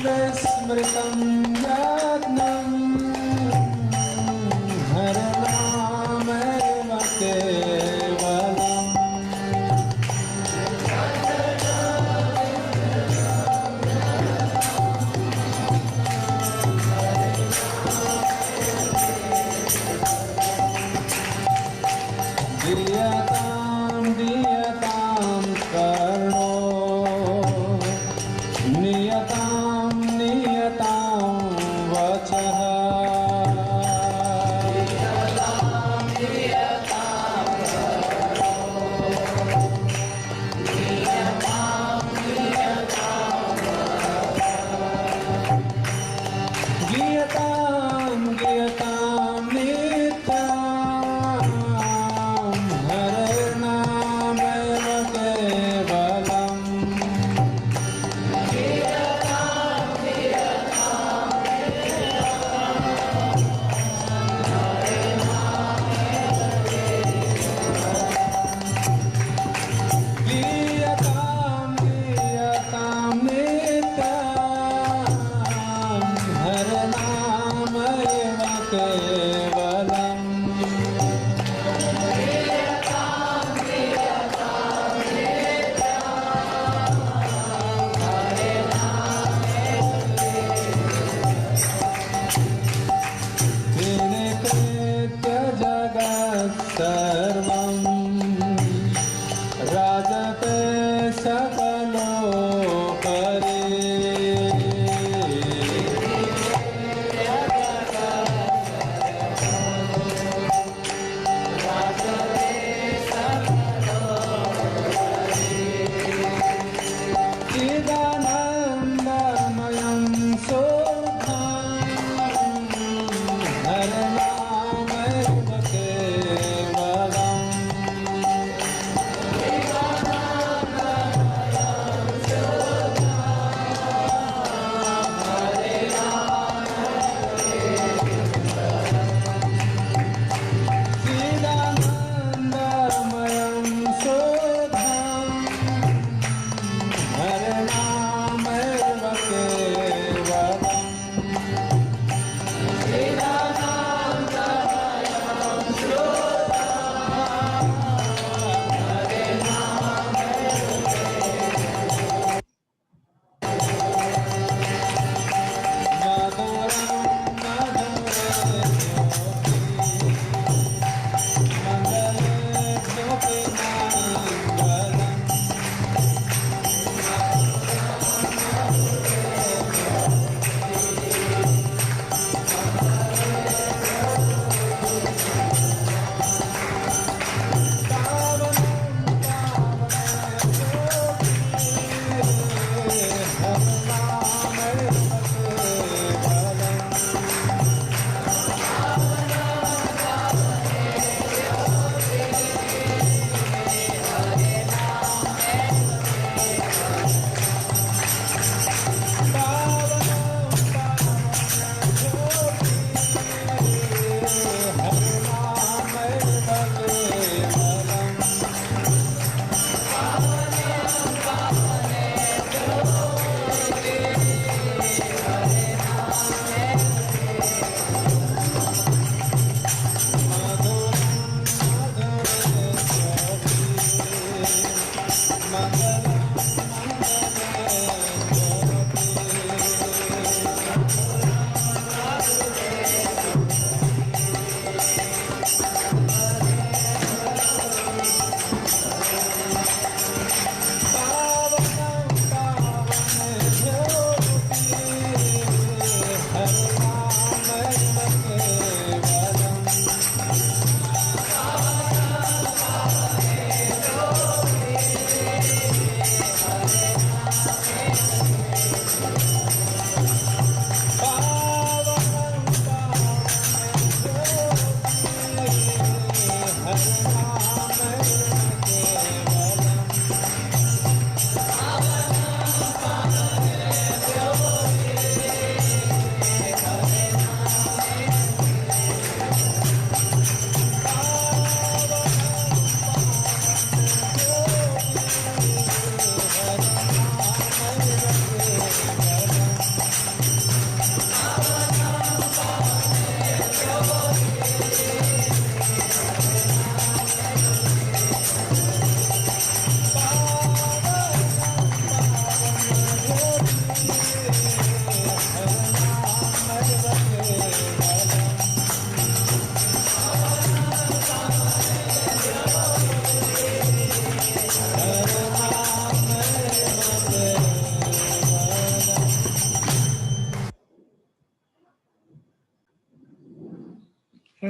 विस्मृतं यत्नं हरनामैव केवलम् दीयतां कर्णो नियतां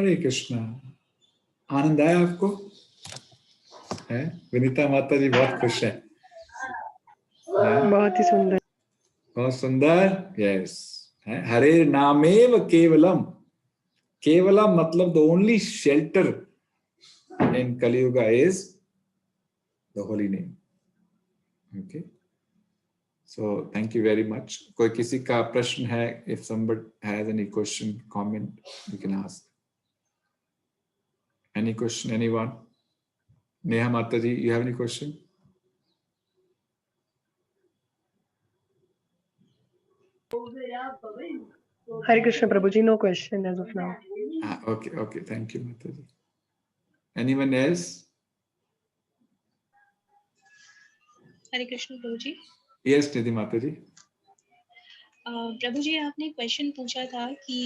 हरे कृष्णा। आनंद आया आपको? है? विनीता माता जी बहुत खुश है। बहुत ही सुंदर। बहुत सुंदर। यस। हरे नामेव केवलम। केवलम मतलब the only shelter in Kaliyuga is the holy name. Okay, so thank you very much. कोई किसी का प्रश्न है? If somebody has any question, comment, you can ask. Any question, anyone? Neha Mataji, you have any question? Hare Krishna Prabhuji, no question as of now. Okay, thank you Mataji. Anyone else? Hare Krishna Prabhu ji. Yes, Nidhi Mataji. Prabhu ji, आपने question पूछा था कि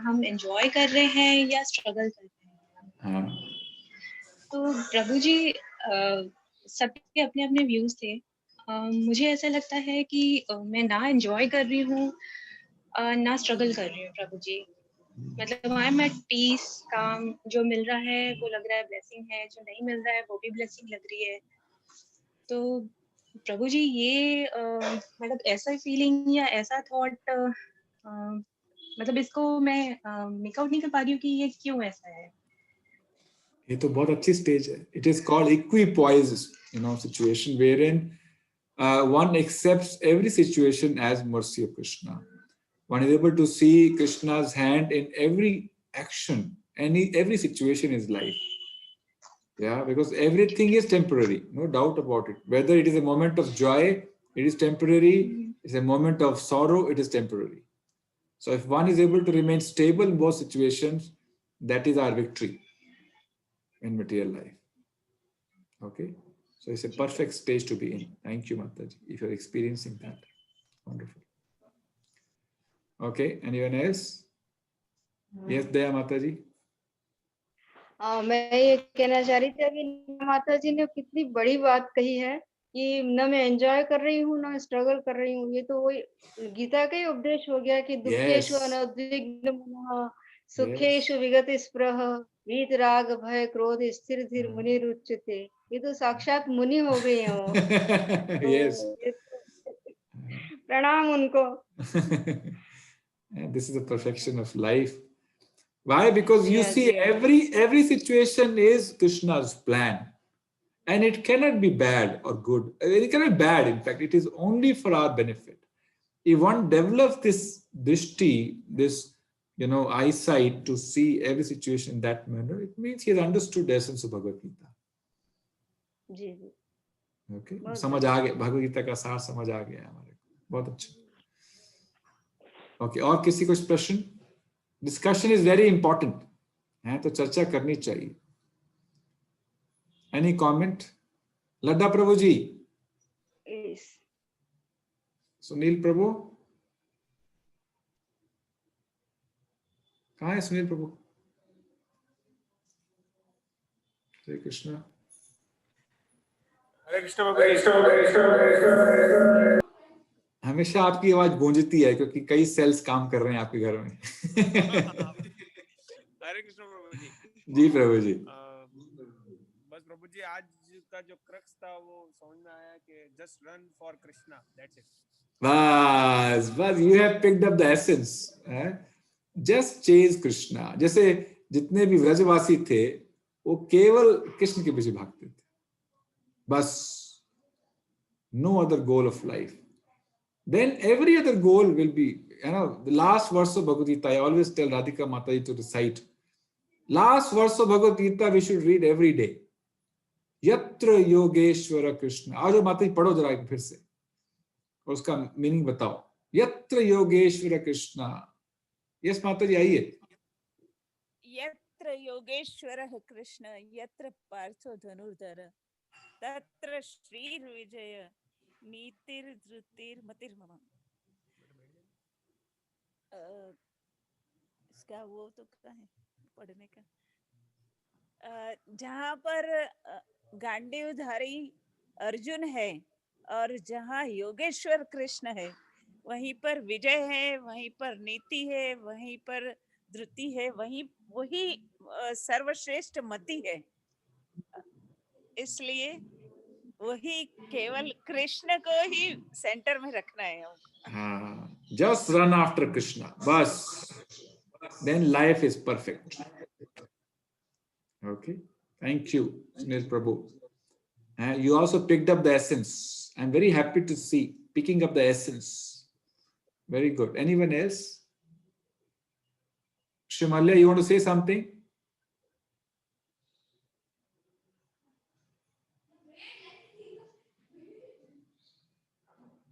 हम enjoy कर रहे हैं या struggle कर रहे हैं। हाँ। तो प्रभु जी, सबके अपने अपने व्यूज थे। मुझे ऐसा लगता है कि मैं ना एंजॉय कर रही हूँ ना स्ट्रगल कर रही हूँ प्रभु जी। मतलब आई एम एट पीस, काम। जो मिल रहा है वो लग रहा है ब्लेसिंग है, जो नहीं मिल रहा है वो भी ब्लेसिंग लग रही है। तो प्रभु जी, ये मतलब ऐसा फीलिंग या ऐसा थॉट, मतलब इसको मैं मेक आउट नहीं कर पा रही हूँ कि ये क्यों ऐसा है। ये तो बहुत अच्छी स्टेज है. It is called equipoise, situation wherein one accepts every situation as mercy of Krishna. One is able to see Krishna's hand in every action, every situation in his life. Yeah, because everything is temporary, no doubt about it. Whether it is a moment of joy, it is temporary. It's a moment of sorrow, it is temporary. So if one is able to remain stable in both situations, that is our victory in material life. Okay, so it's a perfect stage to be in. Thank you, Mataji, if you're experiencing that. Wonderful. Okay, anyone else? Yes, Daya Mataji. मैं ये कहना चाह रही थी, अभी माता जी ने कितनी बड़ी बात कही है कि न मैं एंजॉय कर रही हूँ न मैं स्ट्रगल कर रही हूँ। ये तो वही गीता का ही उपदेश हो गया कि दुखेशु अनउद्विग्न मनः, सुखेशु विगत स्पृह, वीत राग भय क्रोध स्थिर धीर मुनि रुच्यते। ये तो साक्षात मुनि हो गए हैं वो। Yes. प्रणाम उनको। And this is the perfection of life. Why? Because you see, every situation is Krishna's plan, and it cannot be bad or good. It cannot be bad. In fact, it is only for our benefit. If one develops this drishti, this eyesight to see every situation in that manner, it means he has understood the essence of Bhagavad Gita. Ji ji. Okay, समझ आ गया, भगवद गीता का सार समझ आ गया हमारे को। बहुत अच्छा। ओके, और किसी कुछ प्रश्न? डिस्कशन इज वेरी इंपॉर्टेंट है, तो चर्चा करनी चाहिए। Any comment? लड्डा प्रभु जी, सुनील प्रभु, कहाँ है सुनील प्रभु? हरे कृष्णा। हरे कृष्ण। हमेशा आपकी आवाज गूंजती है क्योंकि कई सेल्स काम कर रहे हैं आपके घर में। हरे कृष्ण प्रभु जी। जी प्रभु जी। बस प्रभु जी, आज का जो क्रक्स था वो समझ में आया कि just run for Krishna, that's it. बस you have picked up the essence. Just chase Krishna. जैसे जितने भी व्रजवासी थे वो केवल कृष्ण के पीछे भागते थे, बस। No other goal of life. Then every other goal will be, the last verse of Bhagavad Gita, I always tell Radhika Mataji to recite. Last verse of Bhagavad Gita we should read every day. Yatra Yogeshwara Krishna. आज माताजी पढ़ो जरा एक फिर से और उसका meaning बताओ। यत्र योगेश्वर कृष्णा। यस माताजी, आइए। यत्र योगेश्वरः कृष्ण यत्र पार्थो धनुर्धर तत्र श्रीर्विजय नीतिर्धृतिर्मतिर्मम। इसका वो तो क्या है पढ़ने का? जहाँ पर गांडीवधारी अर्जुन है और जहाँ योगेश्वर कृष्ण है, वहीं पर विजय है, वहीं पर नीति है, वहीं पर धृति है, वही सर्वश्रेष्ठ मति है। इसलिए वही केवल कृष्ण को ही सेंटर में रखना है हमको। हाँ, just run after Krishna, बस, then life is perfect. Okay, thank you, Sunil Prabhu. You also picked up the essence. I'm very happy to see picking up the essence. Very good. Anyone else? Shimalya, you want to say something?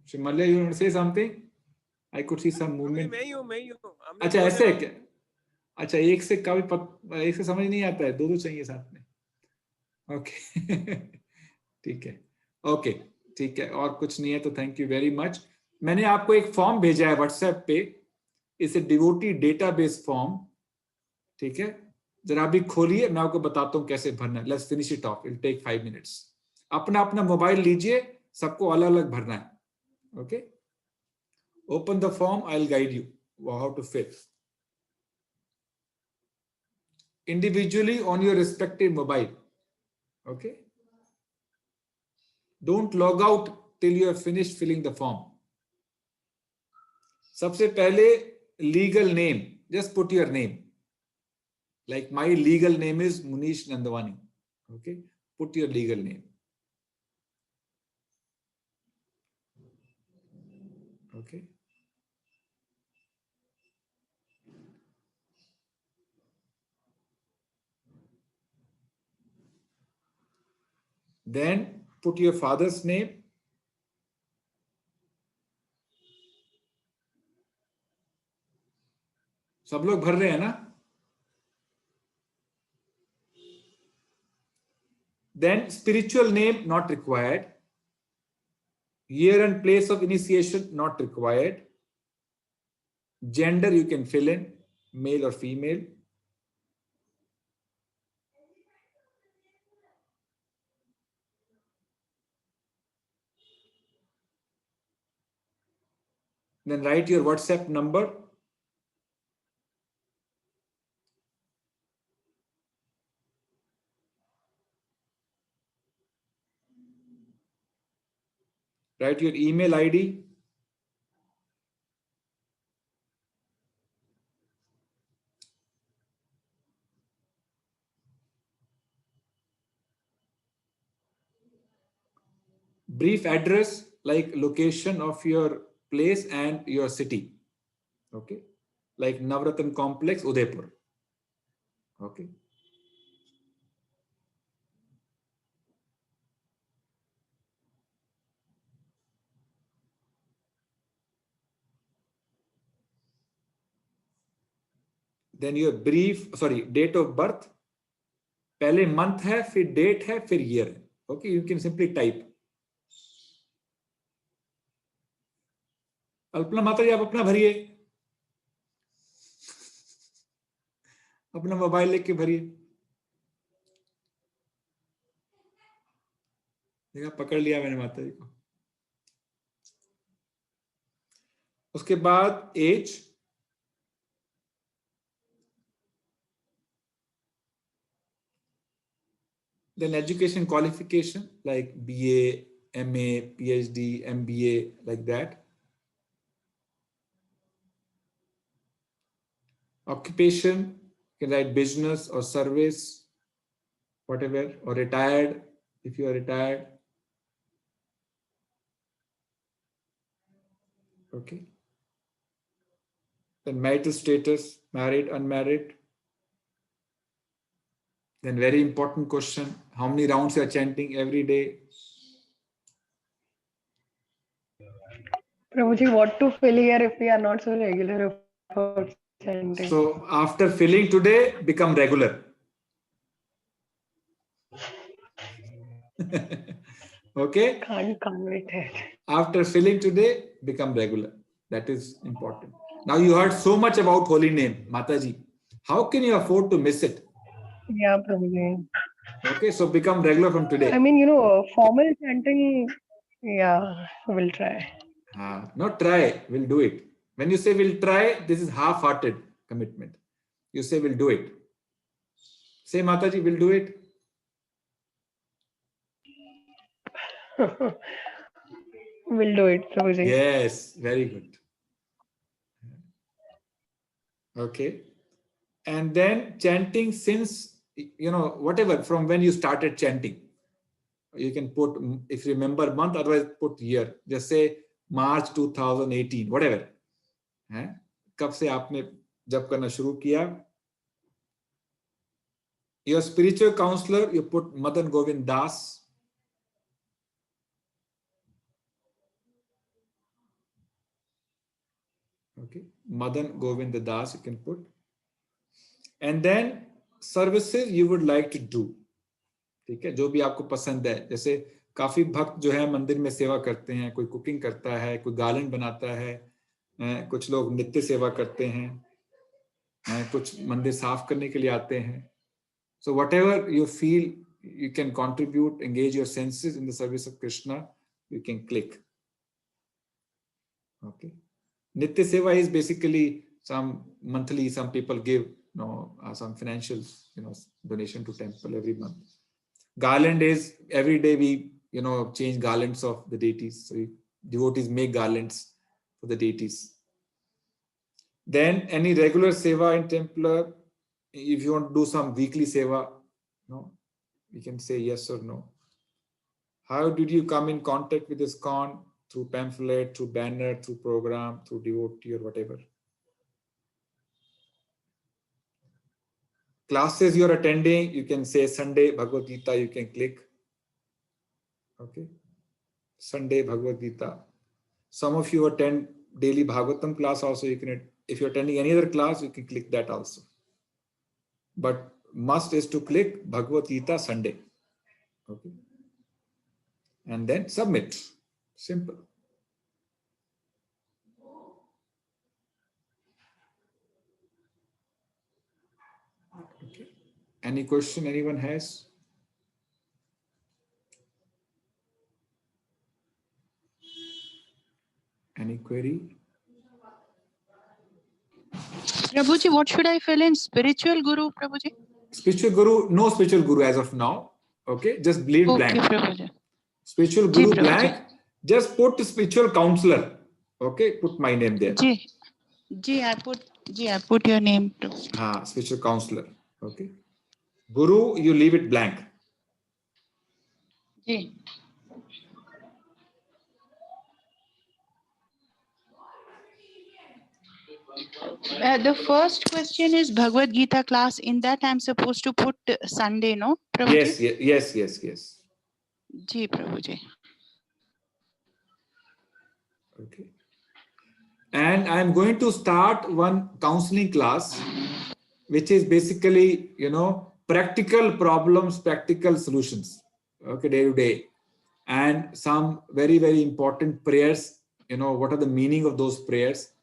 Shimalya, you want to say something? I could see some movement. मैं ही हूँ अच्छा, ऐसे है क्या? अच्छा, एक से एक से समझ नहीं आता है, दो चाहिए साथ में। ओके ठीक है, ओके ठीक है, और कुछ नहीं है तो थैंक यू वेरी मच। मैंने आपको एक फॉर्म भेजा है व्हाट्सएप पे, इसे डिवोटी डेटाबेस फॉर्म, ठीक है, जरा अभी खोलिए, मैं आपको बताता हूँ कैसे भरना है। Let's finish it off, it take 5 minutes. अपना अपना मोबाइल लीजिए, सबको अलग अलग भरना है। Okay, open the form, I will guide you how to fill individually on your respective mobile. Okay, don't log out till you have finished filling the form. सबसे पहले legal name, just put your name. Like my legal name is Munish Nandwani. Okay, put your legal name. Okay, then put your father's name. सब लोग भर रहे हैं ना? Then spiritual name not required. Year and place of initiation not required. Gender you can fill in, male or female. Then write your WhatsApp number. Write your email ID. Brief address like location of your place and your city. Okay, like Navratan Complex, Udaipur. Okay. Then your date of birth. पहले month है, फिर date है, फिर year है. Okay, you can simply type. Alpana माता जी, आप अपना भरिए, अपना मोबाइल लेके भरिए। देखा, पकड़ लिया मैंने माता जी को। उसके बाद as, then education qualification like BA, MA, PhD, MBA, like that. Occupation, you can write business or service, whatever, or retired if you are retired. Okay. Then marital status, married, unmarried. Then very important question, how many rounds you are chanting every day? Prabhuji, what to fill here if we are not so regular about chanting? So after filling today, become regular. Okay? Can't wait. After filling today, become regular. That is important. Now you heard so much about holy name, Mataji. How can you afford to miss it? Yeah, Prabhuji. Okay, so become regular from today. I mean, formal chanting, yeah, we'll try. Not try, we'll do it. When you say we'll try, this is half-hearted commitment. You say we'll do it. Say Mataji, we'll do it. We'll do it, Prabhuji. Yes, very good. Okay. And then chanting since, whatever, from when you started chanting. You can put, if you remember month, otherwise put year. Just say March 2018, whatever. कब से आपने जब करना शुरू किया? Your spiritual counselor, you put Madan Govind Das. Okay, Madan Govind Das you can put. And then services you would like to do. ठीक है, जो भी आपको पसंद है. जैसे काफी भक्त जो है मंदिर में सेवा करते हैं, कोई कुकिंग करता है, कोई गार्लेंड बनाता है, कुछ लोग नित्य सेवा करते हैं, कुछ मंदिर साफ करने के लिए आते हैं. So whatever you feel you can contribute, engage your senses in the service of Krishna, you can click. Okay. Nitya Seva is basically some monthly, some people give some financial donation to temple every month. Garland is every day we change garlands of the deities. So devotees make garlands for the deities. Then any regular seva in temple, if you want to do some weekly seva, you can say yes or no. How did you come in contact with this ISKCON? Through pamphlet, through banner, through program, through devotee or whatever. Classes you're attending, you can say Sunday Bhagavad Gita, you can click. Okay. Sunday Bhagavad Gita. Some of you attend daily Bhagavatam class also. You can, if you're attending any other class, you can click that also. But must is to click Bhagavad Gita Sunday. Okay. And then submit. Simple. Okay. Any question anyone has? Any query? Prabhuji, what should I fill in? Spiritual Guru, Prabhuji? Spiritual Guru, no spiritual Guru as of now. Okay, just leave it blank. Prabhuji. Spiritual Guru blank. Just put spiritual counselor. Okay, put my name there. I put your name too. Spiritual counselor. Okay. Guru, you leave it blank. The first question is Bhagavad Gita class. In that I'm supposed to put Sunday, no? Prabhuji? Yes. Ji, Prabhuji. Okay. And I'm going to start one counseling class, which is basically, practical problems, practical solutions. Okay, day to day. And some very, very important prayers. What are the meaning of those prayers?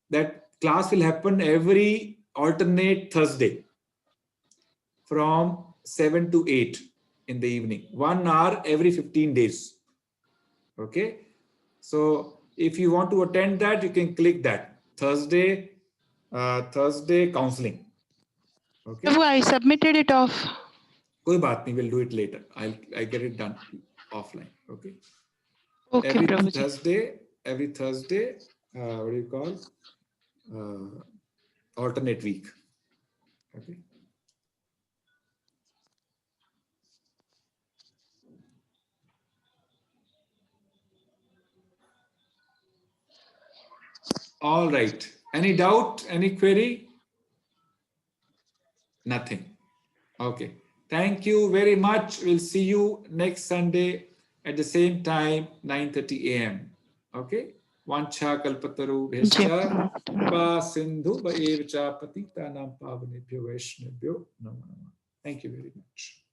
That class will happen every alternate Thursday from 7 to 8 in the evening. 1 hour every 15 days. Okay. So if you want to attend that, you can click that Thursday counseling. Okay. I submitted it off. Koi baat nahi, we'll do it later. I get it done offline. Okay. Okay, every Prabhuji. Thursday, what do you call? Alternate week. Okay. All right. Any doubt? Any query? Nothing. Okay. Thank you very much. We'll see you next Sunday at the same time, 9:30 a.m. Okay. Vancha kalpataru bhescha kripa sindhu vaevcha patitanam pavanebhyo vaishnavyo namo namah. Thank you very much.